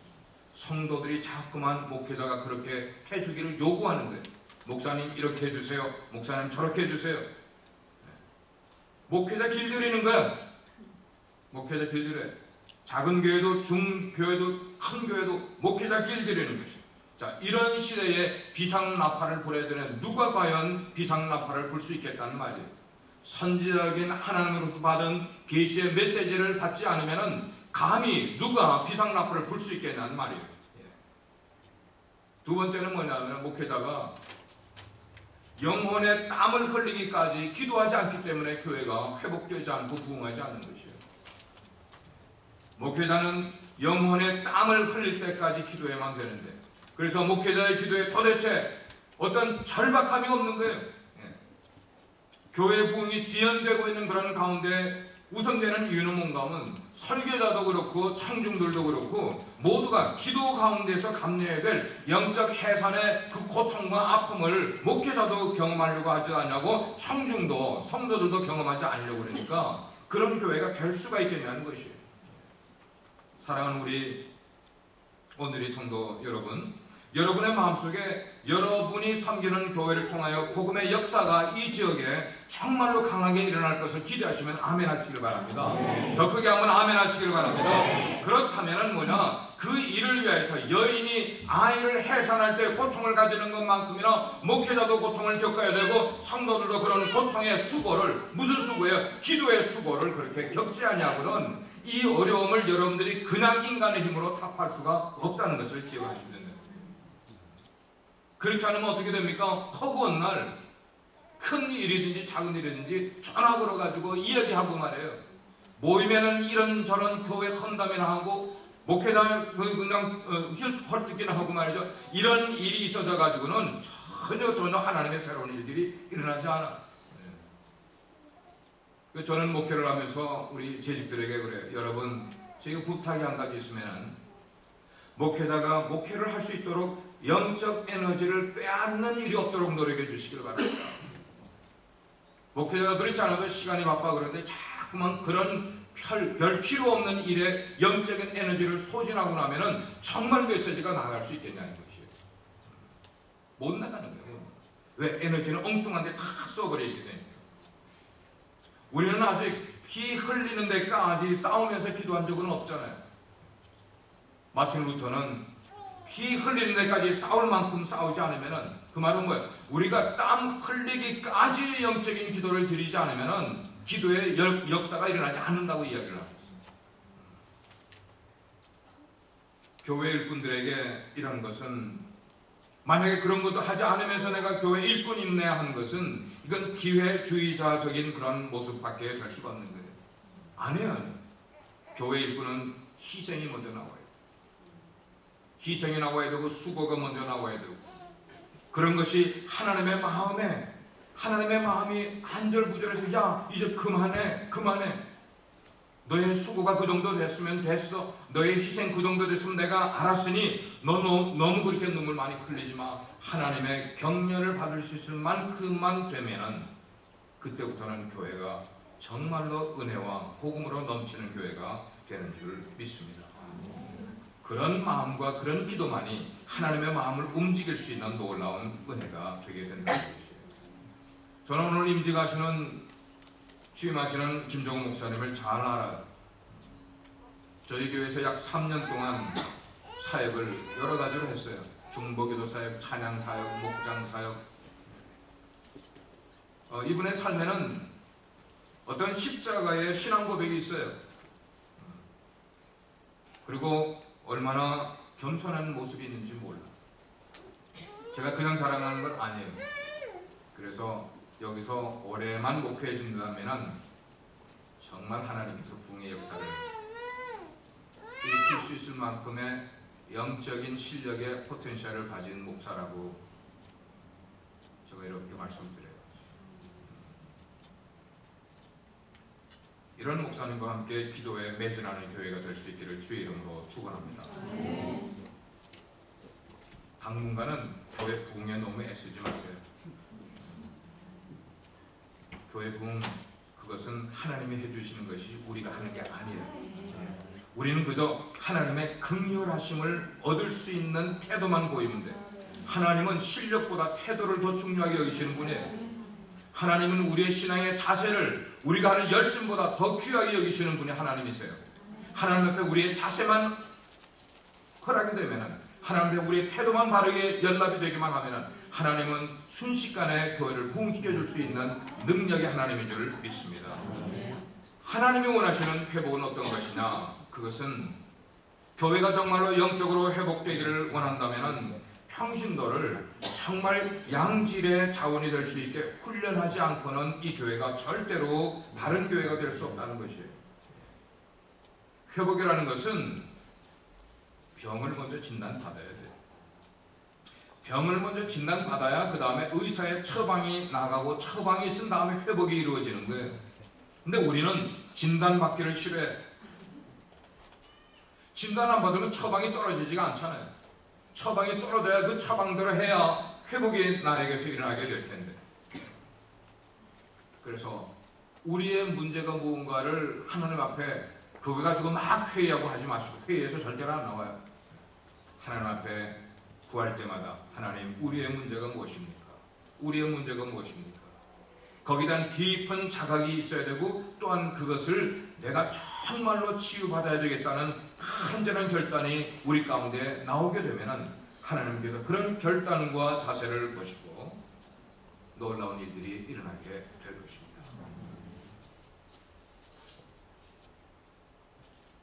성도들이 자꾸만 목회자가 그렇게 해주기를 요구하는 거예요. 목사님 이렇게 해주세요. 목사님 저렇게 해주세요. 목회자 길들이는 거야. 목회자 길들여요. 작은 교회도 중교회도 큰 교회도 목회자 길들이는 것이죠. 자, 이런 시대에 비상나팔을 불어야 되는 누가 과연 비상나팔을 불 수 있겠다는 말이에요. 선지자적인 하나님으로부터 받은 계시의 메시지를 받지 않으면 감히 누가 비상나팔을 불 수 있겠냐는 말이에요. 두 번째는 뭐냐면 목회자가 영혼의 땀을 흘리기까지 기도하지 않기 때문에 교회가 회복되지 않고 부흥하지 않는 것이에요. 목회자는 영혼의 땀을 흘릴 때까지 기도해만 되는데 그래서 목회자의 기도에 도대체 어떤 절박함이 없는 거예요. 교회 부흥이 지연되고 있는 그런 가운데 우선되는 이유는 뭔가 하면 설교자도 그렇고 청중들도 그렇고 모두가 기도 가운데서 감내해야 될 영적 해산의 그 고통과 아픔을 목회자도 경험하려고 하지 않냐고 청중도 성도들도 경험하지 않으려고 그러니까 그런 교회가 될 수가 있겠냐는 것이에요. 사랑하는 우리 오늘의 성도 여러분, 여러분의 마음속에 여러분이 섬기는 교회를 통하여 복음의 역사가 이 지역에 정말로 강하게 일어날 것을 기대하시면 아멘 하시길 바랍니다. 더 크게 한번 아멘 하시길 바랍니다. 그렇다면 뭐냐? 그 일을 위해서 여인이 아이를 해산할 때 고통을 가지는 것만큼이나 목회자도 고통을 겪어야 되고 성도들도 그런 고통의 수고를 무슨 수고예요? 기도의 수고를 그렇게 겪지 아니하고는 이 어려움을 여러분들이 그냥 인간의 힘으로 타파할 수가 없다는 것을 기억하시면 됩니다. 그렇지 않으면 어떻게 됩니까? 허구한 날 큰 일이든지 작은 일이든지 전화 걸어가지고 이야기하고 말해요. 모이면은 이런저런 교회 헌담이나 하고 목회자 그냥 헐뜯기나 하고 말이죠. 이런 일이 있어져 가지고는 전혀 하나님의 새로운 일들이 일어나지 않아. 저는 목회를 하면서 우리 재직들에게 그래요. 여러분, 제가 부탁이 한 가지 있으면은 목회자가 목회를 할 수 있도록 영적 에너지를 빼앗는 일이 없도록 노력해 주시길 바랍니다. 목회자가 그렇지 않아도 시간이 바빠 그런데 자꾸만 그런 별 필요 없는 일에 영적인 에너지를 소진하고 나면은 정말 메시지가 나갈 수 있겠냐는 것이에요. 못 나가는 거예요. 왜? 에너지는 엉뚱한데 다 써버리게 되니까. 우리는 아직 피 흘리는 데까지 싸우면서 기도한 적은 없잖아요. 마틴 루터는 피 흘리는 데까지 싸울 만큼 싸우지 않으면은 그 말은 뭐예요? 우리가 땀 흘리기까지 영적인 기도를 드리지 않으면은 기도의 역사가 일어나지 않는다고 이야기를 하고 있습니다. 교회 일꾼들에게 이런 것은 만약에 그런 것도 하지 않으면서 내가 교회 일꾼 있네야 하는 것은 이건 기회주의자적인 그런 모습밖에 될 수가 없는 거예요. 아니에요. 교회 일꾼은 희생이 먼저 나와요. 희생이 나와야 되고 수고가 먼저 나와야 되고, 그런 것이 하나님의 마음이 안절부절해서 야 이제 그만해 너의 수고가 그 정도 됐으면 됐어, 너의 희생 그 정도 됐으면 내가 알았으니 너 너무 그렇게 눈물 많이 흘리지 마. 하나님의 격려를 받을 수 있을 만큼만 되면은 그때부터는 교회가 정말로 은혜와 복음으로 넘치는 교회가 되는 줄 믿습니다. 그런 마음과 그런 기도만이 하나님의 마음을 움직일 수 있는 놀라운 은혜가 되게 된다는 것이에요. 저는 오늘 취임하시는 김종호 목사님을 잘 알아요. 저희 교회에서 약 3년 동안 사역을 여러 가지로 했어요. 중보기도 사역, 찬양 사역, 목장 사역. 이분의 삶에는 어떤 십자가의 신앙 고백이 있어요. 그리고 얼마나 겸손한 모습이 있는지 몰라. 제가 그냥 자랑하는 건 아니에요. 그래서 여기서 오래만 목회해 준다면 정말 하나님께서 부흥의 역사를 일으킬 수 있을 만큼의 영적인 실력의 포텐셜을 가진 목사라고 제가 이렇게 말씀드려요. 이런 목사님과 함께 기도에 매진하는 교회가 될 수 있기를 주의 이름으로 축원합니다. 당분간은 교회 부흥에 너무 애쓰지 마세요. 교회 부흥, 그것은 하나님이 해주시는 것이 우리가 하는 게 아니에요. 우리는 그저 하나님의 긍휼하심을 얻을 수 있는 태도만 보이면 돼. 하나님은 실력보다 태도를 더 중요하게 여기시는 분이에요. 하나님은 우리의 신앙의 자세를 우리가 하는 열심보다 더 귀하게 여기시는 분이 하나님이세요. 하나님 앞에 우리의 자세만 허락이 되면, 하나님 앞에 우리의 태도만 바르게 연락이 되기만 하면 하나님은 순식간에 교회를 부흥시켜 줄 수 있는 능력이 하나님인 줄 믿습니다. 하나님이 원하시는 회복은 어떤 것이냐? 그것은 교회가 정말로 영적으로 회복되기를 원한다면 평신도를 정말 양질의 자원이 될 수 있게 훈련하지 않고는 이 교회가 절대로 바른 교회가 될 수 없다는 것이에요. 회복이라는 것은 병을 먼저 진단받아야 돼요. 병을 먼저 진단받아야 그 다음에 의사의 처방이 나가고 처방이 있은 다음에 회복이 이루어지는 거예요. 근데 우리는 진단받기를 싫어해. 진단 안 받으면 처방이 떨어지지가 않잖아요. 처방이 떨어져야 그 처방대로 해야 회복이 나에게서 일어나게 될 텐데. 그래서 우리의 문제가 무언가를 하나님 앞에 그거 가지고 막 회의하고 하지 마시고, 회의에서 절대로 안 나와요. 하나님 앞에 구할 때마다 하나님, 우리의 문제가 무엇입니까? 우리의 문제가 무엇입니까? 거기에 대한 깊은 자각이 있어야 되고, 또한 그것을 내가 정말로 치유받아야 되겠다는 간절한 결단이 우리 가운데 나오게 되면 하나님께서 그런 결단과 자세를 보시고 놀라운 일들이 일어나게 될 것입니다.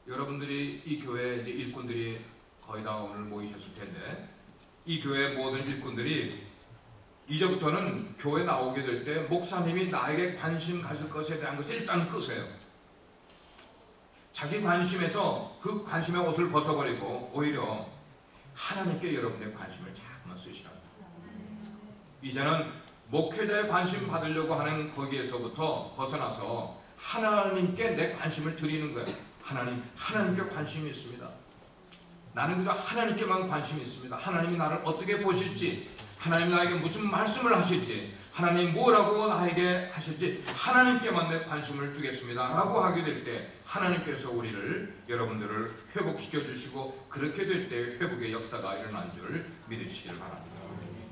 여러분들이 이 교회 이제 일꾼들이 거의 다 오늘 모이셨을 텐데, 이 교회 모든 일꾼들이 이제부터는 교회 나오게 될 때 목사님이 나에게 관심 가질 것에 대한 것을 일단 끄세요. 자기 관심에서 그 관심의 옷을 벗어버리고 오히려 하나님께 여러분의 관심을 자꾸만 쓰시랍니다. 이제는 목회자의 관심 받으려고 하는 거기에서부터 벗어나서 하나님께 내 관심을 드리는 거예요. 하나님께 관심이 있습니다. 나는 그저 하나님께만 관심이 있습니다. 하나님이 나를 어떻게 보실지, 하나님이 나에게 무슨 말씀을 하실지, 하나님 뭐라고 나에게 하실지 하나님께만 내 관심을 두겠습니다 라고 하게 될 때 하나님께서 여러분들을 회복시켜 주시고, 그렇게 될 때 회복의 역사가 일어난 줄 믿으시길 바랍니다.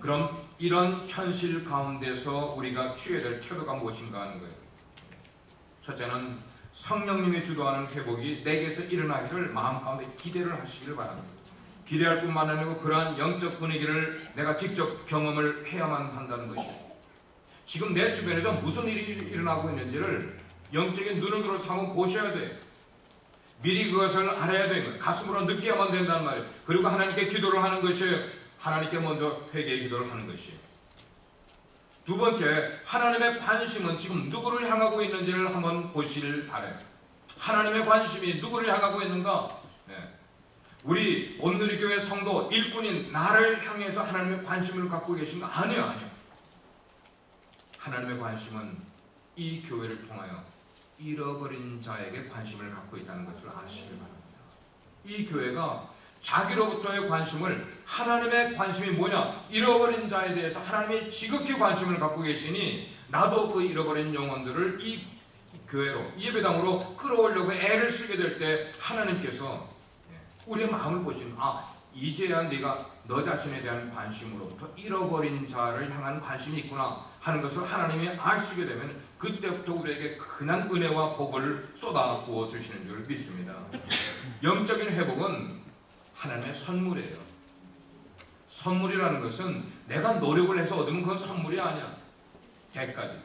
그럼 이런 현실 가운데서 우리가 취해야 될 태도가 무엇인가 하는 거예요. 첫째는 성령님이 주도하는 회복이 내게서 일어나기를 마음 가운데 기대를 하시기를 바랍니다. 기대할 뿐만 아니고 그러한 영적 분위기를 내가 직접 경험을 해야만 한다는 것이에요. 지금 내 주변에서 무슨 일이 일어나고 있는지를 영적인 눈으로 한번 보셔야 돼요. 미리 그것을 알아야 되는 거예요. 가슴으로 느껴야만 된다는 말이에요. 그리고 하나님께 기도를 하는 것이에요. 하나님께 먼저 회개의 기도를 하는 것이에요. 두 번째, 하나님의 관심은 지금 누구를 향하고 있는지를 한번 보시길 바라요. 하나님의 관심이 누구를 향하고 있는가? 우리 온누리교회 성도 일꾼인 나를 향해서 하나님의 관심을 갖고 계신 거 아니에요. 하나님의 관심은 이 교회를 통하여 잃어버린 자에게 관심을 갖고 있다는 것을 아시길 바랍니다. 이 교회가 자기로부터의 관심을, 하나님의 관심이 뭐냐? 잃어버린 자에 대해서 하나님이 지극히 관심을 갖고 계시니 나도 그 잃어버린 영혼들을 이 교회로, 이 예배당으로 끌어오려고 애를 쓰게 될 때 하나님께서 우리의 마음을 보시는, 이제야 네가 너 자신에 대한 관심으로부터 잃어버린 자를 향한 관심이 있구나 하는 것을 하나님이 아시게 되면 그때부터 우리에게 큰한 은혜와 복을 쏟아 부어 주시는 줄 믿습니다. 영적인 회복은 하나님의 선물이에요. 선물이라는 것은 내가 노력을 해서 얻으면 그건 선물이 아니야. 대가지.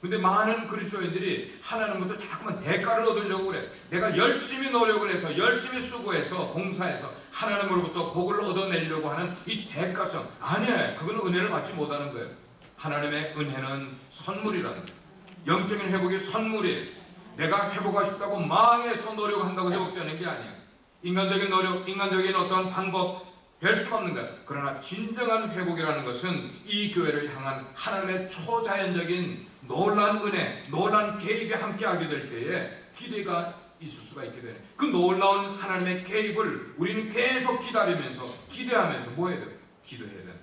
근데 많은 그리스도인들이 하나님부터 자꾸만 대가를 얻으려고 그래. 내가 열심히 노력을 해서, 열심히 수고해서, 봉사해서 하나님으로부터 복을 얻어내려고 하는 이 대가성. 아니에요. 그건 은혜를 받지 못하는 거예요. 하나님의 은혜는 선물이라는 거예요. 영적인 회복이 선물이에요. 내가 회복하고 싶다고 망해서 노력한다고 회복되는 게 아니에요. 인간적인 노력, 인간적인 어떤 방법 될 수가 없는 거예요. 그러나 진정한 회복이라는 것은 이 교회를 향한 하나님의 초자연적인 놀라운 은혜, 놀라운 개입이 함께하게 될 때에 기대가 있을 수가 있게 되는, 그 놀라운 하나님의 개입을 우리는 계속 기다리면서, 기대하면서 뭐 해야 돼요? 기도해야 돼요.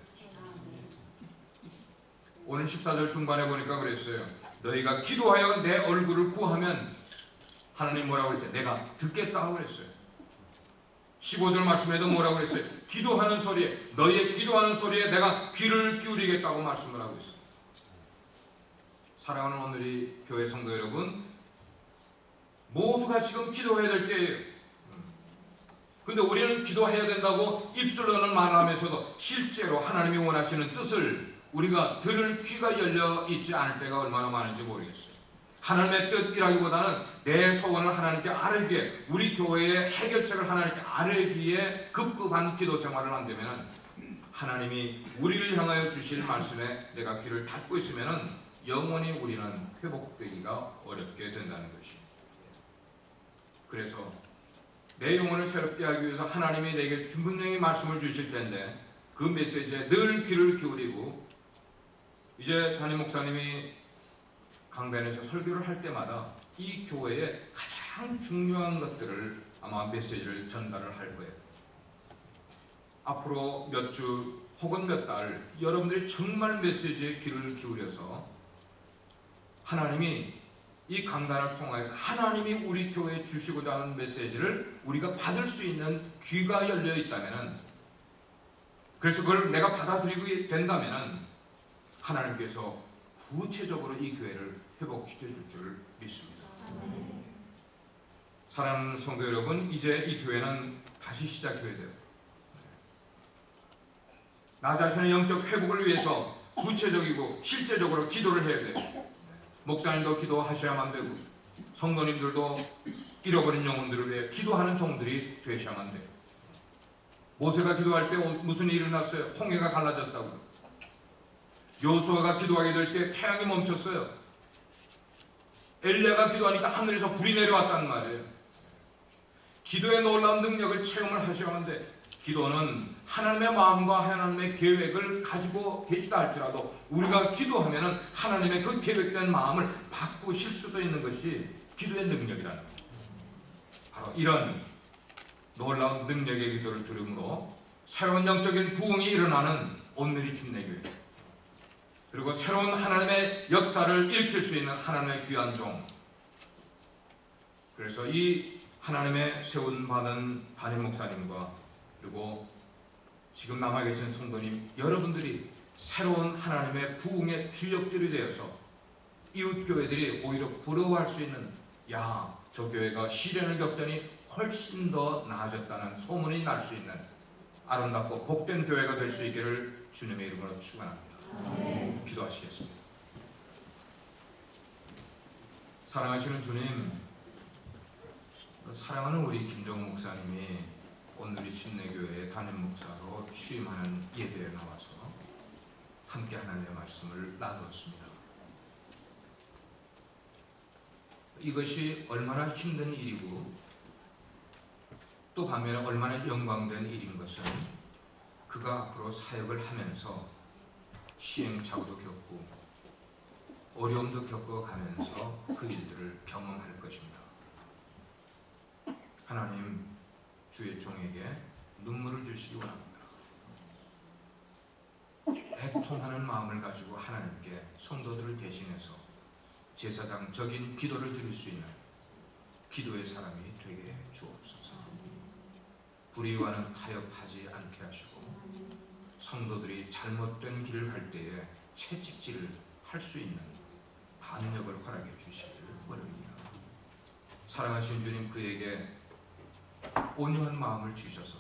오늘 14절 중반에 보니까 그랬어요. 너희가 기도하여 내 얼굴을 구하면, 하나님 뭐라고 그랬어요? 내가 듣겠다 하고 그랬어요. 15절 말씀에도 뭐라고 그랬어요? 기도하는 소리에, 너희의 기도하는 소리에 내가 귀를 기울이겠다고 말씀을 하고 있어요. 사랑하는 오늘의 교회 성도 여러분, 모두가 지금 기도해야 될 때예요. 근데 우리는 기도해야 된다고 입술로는 말하면서도 실제로 하나님이 원하시는 뜻을 우리가 들을 귀가 열려 있지 않을 때가 얼마나 많은지 모르겠어요. 하나님의 뜻이라기보다는 내 소원을 하나님께 아뢰기에, 우리 교회의 해결책을 하나님께 아뢰기에 급급한 기도 생활을 한다면 하나님이 우리를 향하여 주실 말씀에 내가 귀를 닫고 있으면 영원히 우리는 회복되기가 어렵게 된다는 것입니다. 그래서 내 영혼을 새롭게 하기 위해서 하나님이 내게 분명히 말씀을 주실 텐데 그 메시지에 늘 귀를 기울이고, 이제 담임 목사님이 강단에서 설교를 할 때마다 이 교회의 가장 중요한 것들을 아마 메시지를 전달을 할 거예요. 앞으로 몇 주 혹은 몇 달 여러분들이 정말 메시지에 귀를 기울여서 하나님이 이 강단을 통해서 하나님이 우리 교회에 주시고자 하는 메시지를 우리가 받을 수 있는 귀가 열려 있다면, 그래서 그걸 내가 받아들이게 된다면 하나님께서 구체적으로 이 교회를 회복시켜 줄 줄 믿습니다. 사랑하는 성도 여러분, 이제 이 교회는 다시 시작해야 돼요. 나 자신의 영적 회복을 위해서 구체적이고 실제적으로 기도를 해야 돼요. 목사님도 기도하셔야만 되고 성도님들도 잃어버린 영혼들을 위해 기도하는 종들이 되셔야만 돼요. 모세가 기도할 때 무슨 일이 일어났어요? 홍해가 갈라졌다고. 여호수아가 기도하게 될 때 태양이 멈췄어요. 엘리야가 기도하니까 하늘에서 불이 내려왔단 말이에요. 기도의 놀라운 능력을 체험을 하셔야만 돼. 기도는 하나님의 마음과 하나님의 계획을 가지고 계시다 할지라도 우리가 기도하면 하나님의 그 계획된 마음을 바꾸실 수도 있는 것이 기도의 능력이라는 거예요. 바로 이런 놀라운 능력의 기도를 들음으로 새로운 영적인 부흥이 일어나는 오늘의 침례교회, 그리고 새로운 하나님의 역사를 일으킬 수 있는 하나님의 귀한 종, 그래서 이 하나님의 세운받은 담임 목사님과 그리고 지금 남아계신 성도님 여러분들이 새로운 하나님의 부흥의 주역들이 되어서 이웃교회들이 오히려 부러워할 수 있는, 야, 저 교회가 시련을 겪더니 훨씬 더 나아졌다는 소문이 날 수 있는 아름답고 복된 교회가 될 수 있기를 주님의 이름으로 축원합니다. 기도하시겠습니다. 사랑하시는 주님, 사랑하는 우리 김정우 목사님이 오늘의 침례교회의 담임 목사로 취임하는 예배에 나와서 함께 하나님의 말씀을 나누었습니다. 이것이 얼마나 힘든 일이고 또 반면에 얼마나 영광된 일인 것은 그가 앞으로 사역을 하면서 시행착오도 겪고 어려움도 겪어가면서 그 일들을 경험할 것입니다. 하나님 주의 종에게 눈물을 주시기 원합니다. 애통하는 마음을 가지고 하나님께 성도들을 대신해서 제사장적인 기도를 드릴 수 있는 기도의 사람이 되게 해 주옵소서. 불의와는 타협하지 않게 하시고 성도들이 잘못된 길을 갈 때에 채찍질을 할 수 있는 담력을 허락해 주시기를 원합니다. 사랑하신 주님, 그에게 온유한 마음을 주셔서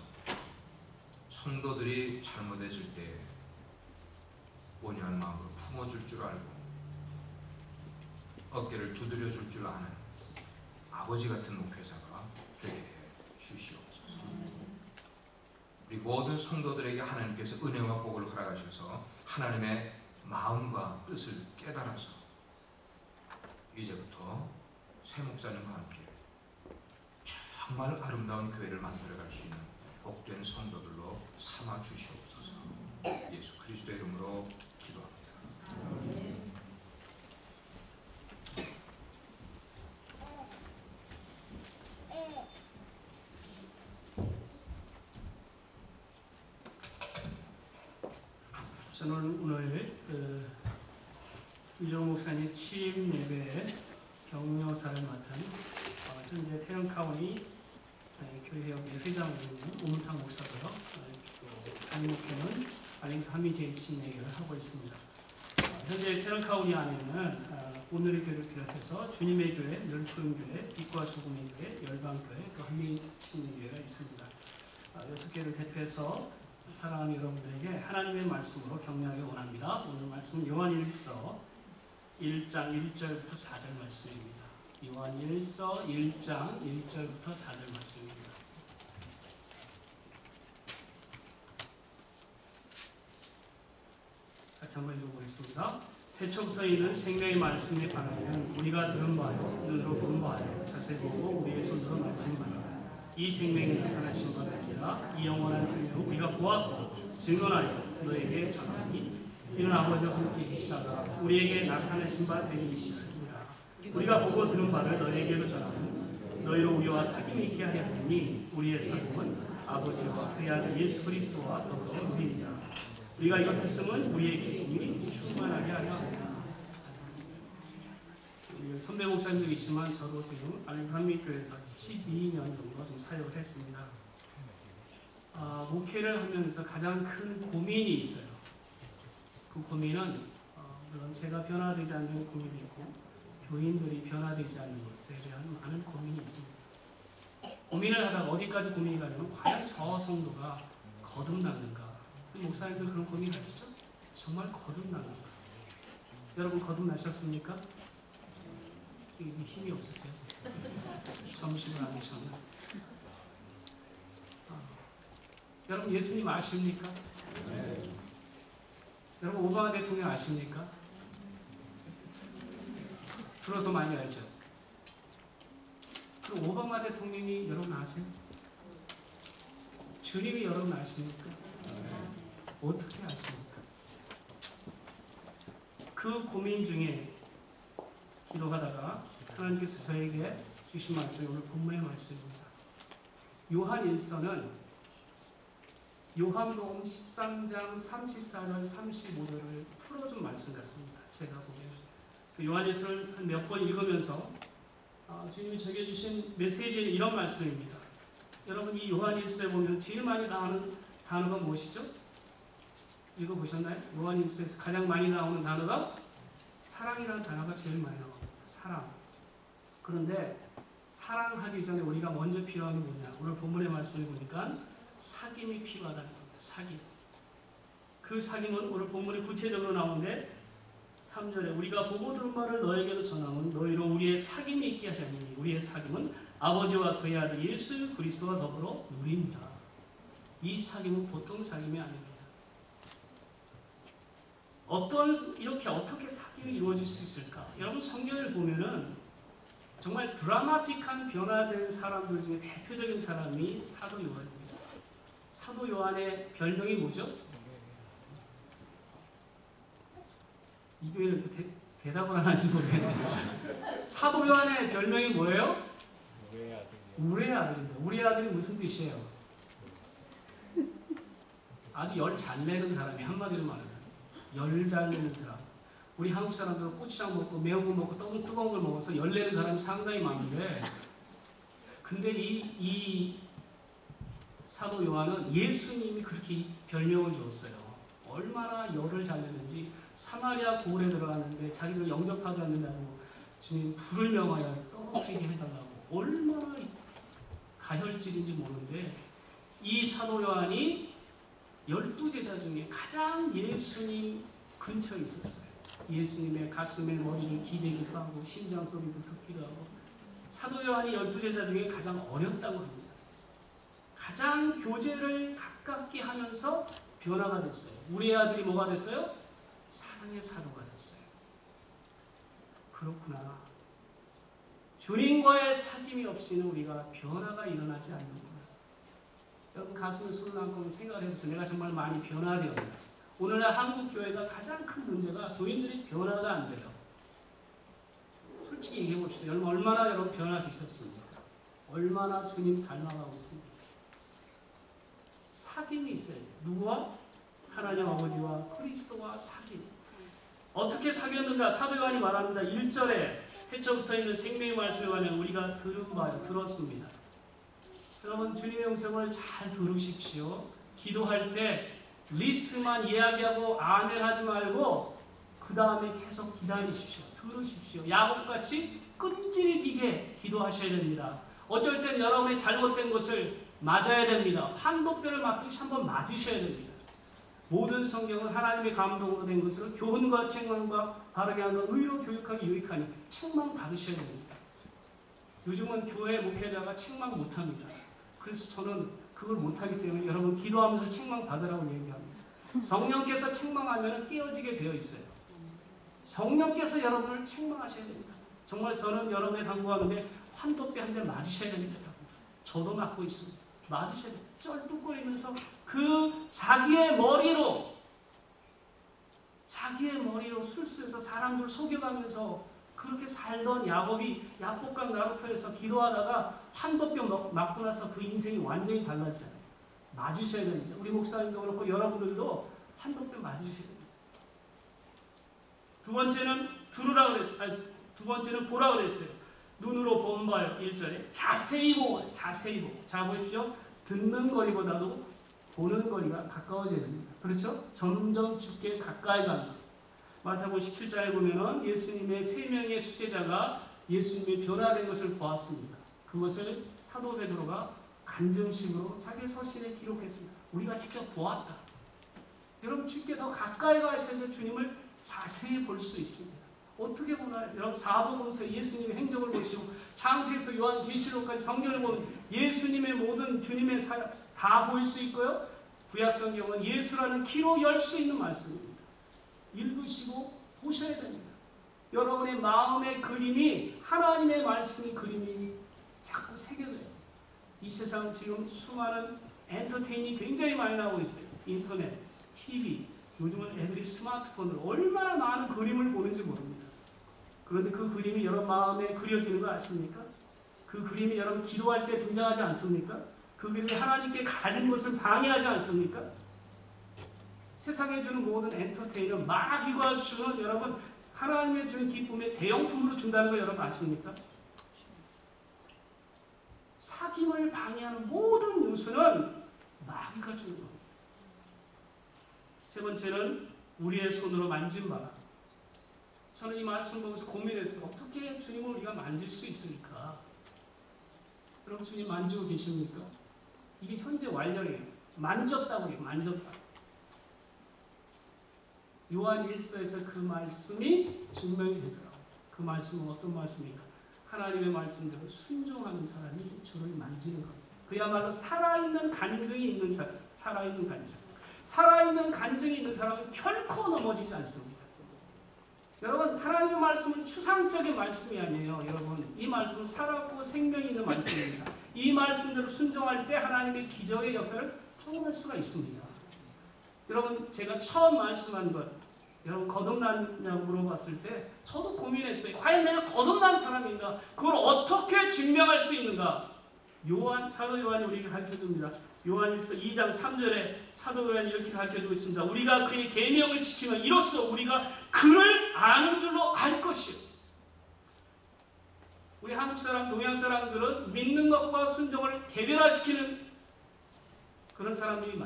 성도들이 잘못했을 때에 온유한 마음으로 품어줄 줄 알고 어깨를 두드려 줄 줄 아는 아버지 같은 목회자가 되게 해 주시옵소서. 우리 모든 성도들에게 하나님께서 은혜와 복을 허락하셔서 하나님의 마음과 뜻을 깨달아서 이제부터 새 목사님과 함께 정말 아름다운 교회를 만들어갈 수 있는 복된 성도들로 삼아 주시옵소서. 예수 그리스도의 이름으로 기도합니다. 저는 오늘 유정 목사님 취임 예배에 격려사를 맡은 현재 태릉카운티 교회협의 회장으로 있는 오문탁 목사고요. 담임목회는 알링턴 한미제 진행을 하고 있습니다. 현재 태릉카운티 안에는 오늘의 교회를 비롯해서 주님의 교회, 늘푸른 교회, 빛과 소금의 교회, 열방교회, 또 한미신교회가 있습니다. 6개를 대표해서 사랑하는 여러분들에게 하나님의 말씀으로 격려하기 원합니다. 오늘 말씀 요한일서 1장 1절부터 4절 말씀입니다. 요한일서 1장 1절부터 4절 말씀입니다. 같이 한번 읽어보겠습니다. 태초부터 있는 생명의 말씀에 관하여는 우리가 들은 바요, 눈으로 본 바요, 자세히 보고 우리의 손으로 만진 바요. 이 생명이 나타나신 바가 아니라 이 영원한 생명을 우리가 보았고 증언하여 너에게 전하니 이는 아버지와 함께 계시다가 우리에게 나타나신 바 되이시니라. 우리가 보고 들은 바를 너에게로 전하니 너희로 우리와 사귐이 있게 하려 하니 우리의 사귐은 아버지와 그의 아들 예수 그리스도와 더불어 누립니다. 우리가 이것을 쓰면 우리의 기쁨이 충만하게 하려 합니다. 선배 목사님도 있지만 저도 지금 한미교회에서 12년 정도 좀 사역을 했습니다. 목회를 하면서 가장 큰 고민이 있어요. 그 고민은 물론 제가 변화되지 않는 고민이 있고 교인들이 변화되지 않는 것에 대한 많은 고민이 있습니다. 고민을 하다가 어디까지 고민이 가냐면 과연 저 성도가 거듭나는가. 목사님들 그런 고민 하시죠? 정말 거듭나는가. 여러분 거듭나셨습니까? 힘이 없으세요? 점심을 안 드셨나? 여러분 예수님 아십니까? 네. 여러분 오바마 대통령 아십니까? 들어서 많이 알죠? 그럼 오바마 대통령이 여러분 아세요? 주님이 여러분 아십니까? 네. 어떻게 아십니까? 그 고민 중에 기도하다가 하나님께서 저에게 주신 말씀이 오늘 본문의 말씀입니다. 요한일서는 요한복음 13장 34절 35절을 풀어준 말씀 같습니다. 제가 보기에는 요한일서를 한 몇 번 읽으면서 주님이 저에게 주신 메시지는 이런 말씀입니다. 여러분 이 요한일서에 보면 제일 많이 나오는 단어가 무엇이죠? 읽어보셨나요? 요한일서에서 가장 많이 나오는 단어가 사랑이라는 단어가 제일 많이 나옵니다. 사랑. 그런데 사랑하기 전에 우리가 먼저 필요한 게 뭐냐? 오늘 본문의 말씀을 보니까 사귐이 필요하다는 겁니다. 사귐. 그 사귐은 오늘 본문에 구체적으로 나오는데 3절에 우리가 보고 들은 바를 너에게로 전하면 너희로 우리의 사귐이 있게 하자니 우리의 사귐은 아버지와 그의 아들 예수 그리스도와 더불어 누립니다. 이 사귐은 보통 사귐이 아닙니다. 이렇게 어떻게 사귐이 이루어질 수 있을까? 여러분 성경을 보면은 정말 드라마틱한 변화된 사람들 중에 대표적인 사람이 사도 요한입니다. 사도 요한의 별명이 뭐죠? 이 교회는 이렇게 대답을 안 하는지 모르겠는데 사도 요한의 별명이 뭐예요? 우리의 아들입니다. 우리의 아들이 무슨 뜻이에요? 아주 열 잘 내는 사람이, 한마디로 말하면 열 잘 내는 사람. 우리 한국 사람들은 고추장 먹고 매운 거 먹고 뜨거운 걸 먹어서 열 내는 사람이 상당히 많은데, 근데 이 사도 요한은 예수님이 그렇게 별명을 줬어요. 얼마나 열을 잘 내는지. 사마리아 고을에 들어갔는데 자기를 영접하지 않는다고 주님 불을 명하여 떨어뜨리게 해달라고, 얼마나 가혈질인지 모르는데, 이 사도 요한이 12제자 중에 가장 예수님 근처에 있었어요. 예수님의 가슴에 머리를 기대기도 하고 심장 소리도 듣기도 하고. 사도 요한이 12제자 중에 가장 어렸다고 합니다. 가장 교제를 가깝게 하면서 변화가 됐어요. 우리의 아들이 뭐가 됐어요? 사랑의 사도가 됐어요. 그렇구나. 주님과의 사귐이 없이는 우리가 변화가 일어나지 않는구나. 여러분 가슴에 손을 얹고 생각을 해보세요. 내가 정말 많이 변화되었나. 오늘날 한국 교회가 가장 큰 문제가 교인들이 변화가 안 돼요. 솔직히 얘기해 봅시다. 여러분 얼마나 여러분 변화가 있었습니까? 얼마나 주님 닮아가고 있습니까? 사귐이 있어요. 누구와? 하나님 아버지와 그리스도와 사귐. 어떻게 사귀었는가? 사도 요한이 말합니다. 1절에 태초부터 있는 생명의 말씀에 관한 우리가 들은 바요, 들었습니다. 여러분 주님의 음성을 잘 들으십시오. 기도할 때 리스트만 이야기하고 아멘 하지 말고 그 다음에 계속 기다리십시오. 들으십시오. 야곱같이 끈질기게 기도하셔야 됩니다. 어쩔 땐 여러분의 잘못된 것을 맞아야 됩니다. 환도뼈를 맞듯이 한번 맞으셔야 됩니다. 모든 성경은 하나님의 감동으로 된 것으로 교훈과 책망과 바르게 하는 의로 교육하기 유익하니 책망 받으셔야 됩니다. 요즘은 교회 목회자가 책망 못합니다. 그래서 저는 그걸 못하기 때문에 여러분 기도하면서 책망 받으라고 얘기합니다. 성령께서 책망하면 깨어지게 되어 있어요. 성령께서 여러분을 책망하셔야 됩니다. 정말 저는 여러분의 당부하는데 환도뼈 한 대 맞으셔야 됩니다. 저도 맞고 있습니다. 맞으셔야 돼요. 쩔뚝거리면서 그 자기의 머리로 술수해서 사람들 속여가면서 그렇게 살던 야곱이 야복강 나루터에서 기도하다가 환도뼈 맞고 나서 그 인생이 완전히 달라지잖아요. 맞으셔야 됩니다. 우리 목사님도 그렇고 여러분들도 환도뼈 맞으셔야 됩니다. 두 번째는 들으라 그랬어요. 두 번째는 보라 그랬어요. 눈으로 본봐요. 1절에 자세히 보고. 자 보십시오. 듣는 거리보다도 보는 거리가 가까워져야 됩니다. 그렇죠? 점점 주께 가까이 가는. 마태복음 17장에 보면은 예수님의 세 명의 수제자가 예수님의 변화된 것을 보았습니다. 그것을 사도 베드로가 간증식으로 자기 서신에 기록했습니다. 우리가 직접 보았다. 여러분 주께 더 가까이 가셔서 주님을 자세히 볼 수 있습니다. 어떻게 보나요? 여러분 사복음서 예수님의 행적을 보시고 창세기부터 요한계시록까지 성경을 보면 예수님의 모든 주님의 사역 다 보일 수 있고요. 구약 성경은 예수라는 키로 열 수 있는 말씀입니다. 읽으시고 보셔야 됩니다. 여러분의 마음의 그림이 하나님의 말씀의 그림이 자꾸 새겨져요. 이 세상 지금 수많은 엔터테인이 굉장히 많이 나오고 있어요. 인터넷, TV, 요즘은 애들이 스마트폰으로 얼마나 많은 그림을 보는지 모릅니다. 그런데 그 그림이 여러분 마음에 그려지는 거 아십니까? 그 그림이 여러분 기도할 때 등장하지 않습니까? 그 그림이 하나님께 가는 것을 방해하지 않습니까? 세상에 주는 모든 엔터테인은 마귀가 주는 여러분 하나님의 주는 기쁨의 대형품으로 준다는 거 여러분 아십니까? 사귐을 방해하는 모든 요소는 마귀가 주는 겁니다. 세 번째는 우리의 손으로 만진 바라. 저는 이 말씀 보면서 고민했어요. 어떻게 주님을 우리가 만질 수 있을까? 여러분 주님 만지고 계십니까? 이게 현재 완료예요. 만졌다고 해요. 만졌다. 요한 1서에서 그 말씀이 증명이 되더라고요. 그 말씀은 어떤 말씀입니까? 하나님의 말씀대로 순종하는 사람이 주를 만지는 겁니다. 그야말로 살아있는 간증이 있는 사람. 살아있는 간증. 살아있는 간증이 있는 사람은 결코 넘어지지 않습니다. 여러분, 하나님의 말씀은 추상적인 말씀이 아니에요. 여러분, 이 말씀은 살았고 생명이 있는 말씀입니다. 이 말씀대로 순종할 때 하나님의 기적의 역사를 경험할 수가 있습니다. 여러분, 제가 처음 말씀한 것, 여러분 거듭났냐고 물어봤을 때 저도 고민했어요. 과연 내가 거듭난 사람인가? 그걸 어떻게 증명할 수 있는가? 사도 요한이 우리에게 가르쳐줍니다. 요한일서 2장 3절에 사도 요한이 이렇게 가르쳐주고 있습니다. 우리가 그의 계명을 지키면 이로써 우리가 그를 아는 줄로 알 것이요. 우리 한국 사람, 동양 사람들은 믿는 것과 순종을 개별화시키는 그런 사람들이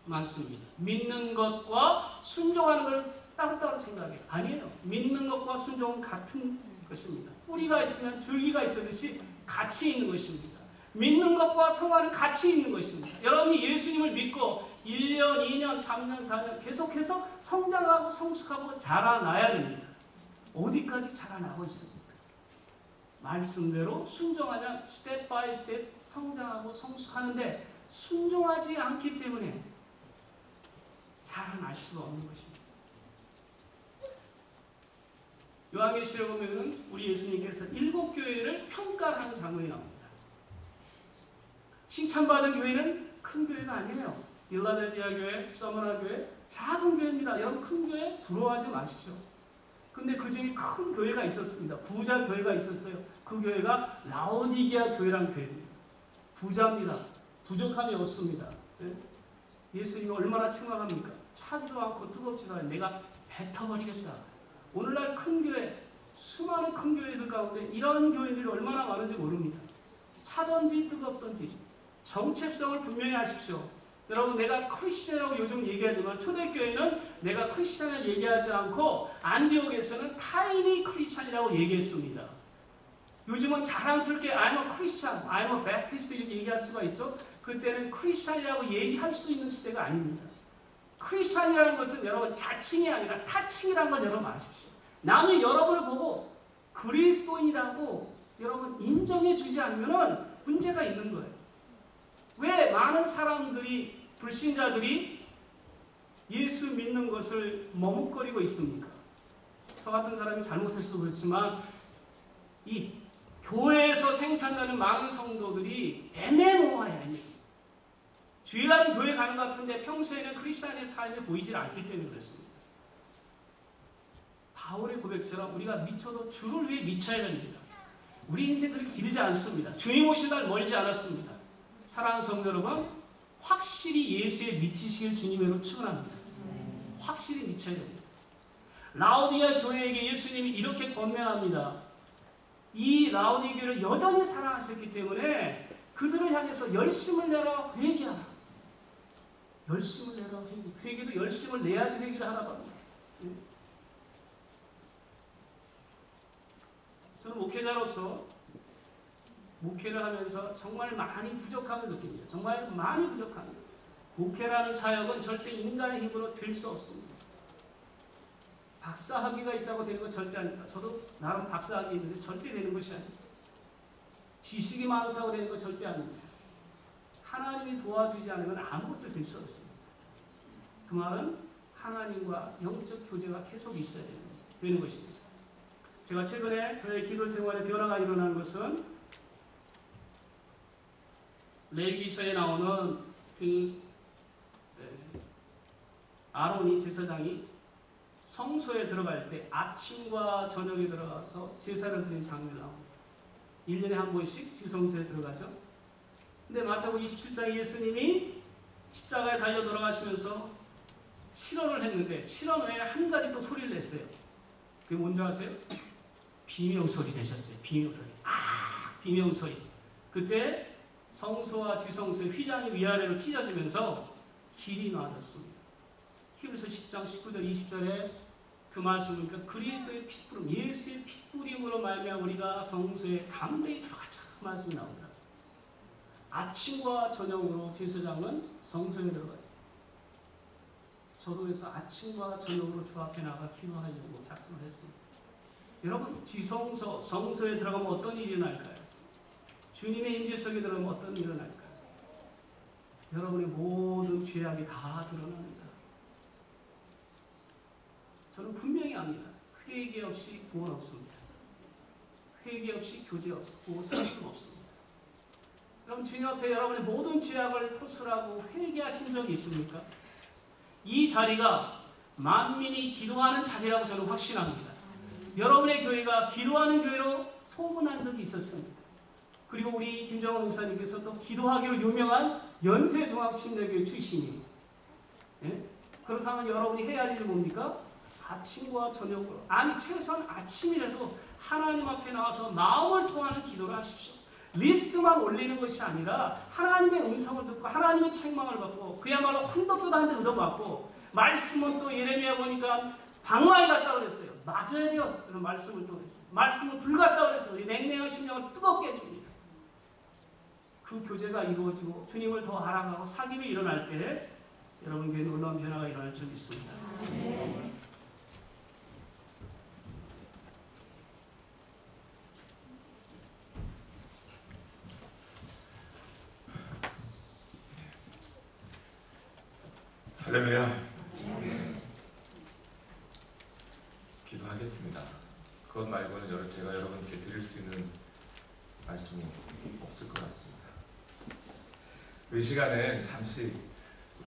많습니다. 믿는 것과 순종하는 걸 따로따로 생각해요. 아니에요. 믿는 것과 순종은 같은 것입니다. 뿌리가 있으면 줄기가 있듯이 같이 있는 것입니다. 믿는 것과 성화는 같이 있는 것입니다. 여러분이 예수님을 믿고 1년, 2년, 3년, 4년 계속해서 성장하고 성숙하고 자라나야 됩니다. 어디까지 자라나고 있습니까? 말씀대로 순종하면 스텝 바이 스텝 성장하고 성숙하는데 순종하지 않기 때문에 자라날 수가 없는 것입니다. 요한계시록에 보면 우리 예수님께서 7교회를 평가하는 장면이 나옵니다. 칭찬받은 교회는 큰 교회가 아니에요. 빌라델비아 교회, 서머나 교회, 작은 교회입니다. 여러분 큰 교회 부러워하지 마십시오. 근데 그 중에 큰 교회가 있었습니다. 부자 교회가 있었어요. 그 교회가 라오디게아 교회라는 교회입니다. 부자입니다. 부족함이 없습니다. 예수님이 얼마나 책망합니까? 차지도 않고 뜨겁지도 않고 내가 뱉어버리겠다. 오늘날 큰 교회, 수많은 큰 교회들 가운데 이런 교회들이 얼마나 많은지 모릅니다. 차든지 뜨겁든지 정체성을 분명히 하십시오. 여러분 내가 크리스천이라고 요즘 얘기하지만 초대교회는 내가 크리스천을 얘기하지 않고 안디옥에서는 타이니 크리스천이라고 얘기했습니다. 요즘은 자랑스럽게 I'm a Christian, I'm a Baptist 이렇게 얘기할 수가 있죠. 그때는 크리스천이라고 얘기할 수 있는 시대가 아닙니다. 크리스천이라는 것은 여러분 자칭이 아니라 타칭이라는 걸 여러분 아십시오. 남이 여러분을 보고 그리스도인이라고 여러분 인정해 주지 않으면 문제가 있는 거예요. 왜 많은 사람들이 불신자들이 예수 믿는 것을 머뭇거리고 있습니까? 저 같은 사람이 잘못해서도 그렇지만 이 교회에서 생산되는 많은 성도들이 애매모호해요. 주일날은 교회 가는 것 같은데 평소에는 크리스찬의 삶이 보이질 않기 때문에 그렇습니다. 바울의 고백처럼 우리가 미쳐도 주를 위해 미쳐야 됩니다. 우리 인생 그렇게 길지 않습니다. 주님 오실 날 멀지 않았습니다. 사랑하는 성도 여러분, 확실히 예수에 미치시길 주님으로 축원합니다. 확실히 미쳐야 됩니다. 라오디게아 교회에게 예수님이 이렇게 권면합니다. 이 라오디게아 교회를 여전히 사랑하셨기 때문에 그들을 향해서 열심을 내라 회개하라. 열심을 내라 회개. 회개도 열심을 내야지 회개를 하라고 합니다. 저는 목회자로서 목회를 하면서 정말 많이 부족함을 느낍니다. 정말 많이 부족합니다. 목회라는 사역은 절대 인간의 힘으로 될 수 없습니다. 박사학위가 있다고 되는 건 절대 아닙니다. 저도 나름 박사학위 있는데 절대 되는 것이 아닙니다. 지식이 많다고 되는 건 절대 아닙니다. 하나님이 도와주지 않으면 아무것도 될 수 없습니다. 그 말은 하나님과 영적 교제가 계속 있어야 되는 것입니다. 제가 최근에 저의 기도 생활에 변화가 일어난 것은 레위기서에 나오는 그 아론이 제사장이 성소에 들어갈 때 아침과 저녁에 들어가서 제사를 드리는 장면이 나옵니다. 1년에 한 번씩 지성소에 들어가죠. 근데 마태복음 27장에 예수님이 십자가에 달려 돌아가시면서 7원을 했는데 7원 외에 한 가지 또 소리를 냈어요. 그게 뭔지 아세요? 비명소리 내셨어요. 비명소리. 비명소리. 그때 성소와 지성소의 휘장이 위아래로 찢어지면서 길이 나아졌습니다. 히브리서 10장 19절 20절에 그 말씀은 그러니까 그리스도의 핏부림, 예수의 핏부림으로 말미암아 우리가 성소에 담대히 들어가자 그 말씀이 나옵니다. 아침과 저녁으로 제사장은 성소에 들어갔습니다. 저도 그래서 아침과 저녁으로 주 앞에 나가 기도하려고 작정을 했습니다. 여러분 지성소, 성소에 들어가면 어떤 일이 일어날까요? 주님의 임재 속에 들어가면 어떤 일이 일어날까요? 여러분의 모든 죄악이 다 드러납니다. 저는 분명히 압니다. 회개 없이 구원 없습니다. 회개 없이 교제 없고 살림 없습니다. 그럼 주님 앞에 여러분의 모든 죄악을 토설하고 회개하신 적이 있습니까? 이 자리가 만민이 기도하는 자리라고 저는 확신합니다. 여러분의 교회가 기도하는 교회로 소문난 적이 있었습니다. 그리고 우리 김정은 목사님께서 또 기도하기로 유명한 연세종합침례교회 출신이에요. 예? 그렇다면 여러분이 해야 할 일은 뭡니까? 아침과 저녁으로, 아니 최소한 아침이라도 하나님 앞에 나와서 마음을 통하는 기도를 하십시오. 리스트만 올리는 것이 아니라 하나님의 음성을 듣고 하나님의 책망을 받고 그야말로 혼도뼈도 한 대 얻어맞고, 말씀은 또 예레미야 보니까 방화에 갔다 그랬어요. 맞아야 돼요. 그런 말씀을 통해서. 말씀은 불 같다 그랬어요. 우리 냉랭한 심령을 뜨겁게 해줍니다. 그 교제가 이루어지고 주님을 더 알아가고 사귐이 일어날 때 여러분 교회에 놀라운 변화가 일어날 줄 믿습니다. 할렐루야. 기도하겠습니다. 그것 말고는 제가 여러분께 드릴 수 있는 말씀이 없을 것 같습니다. 이 시간엔 잠시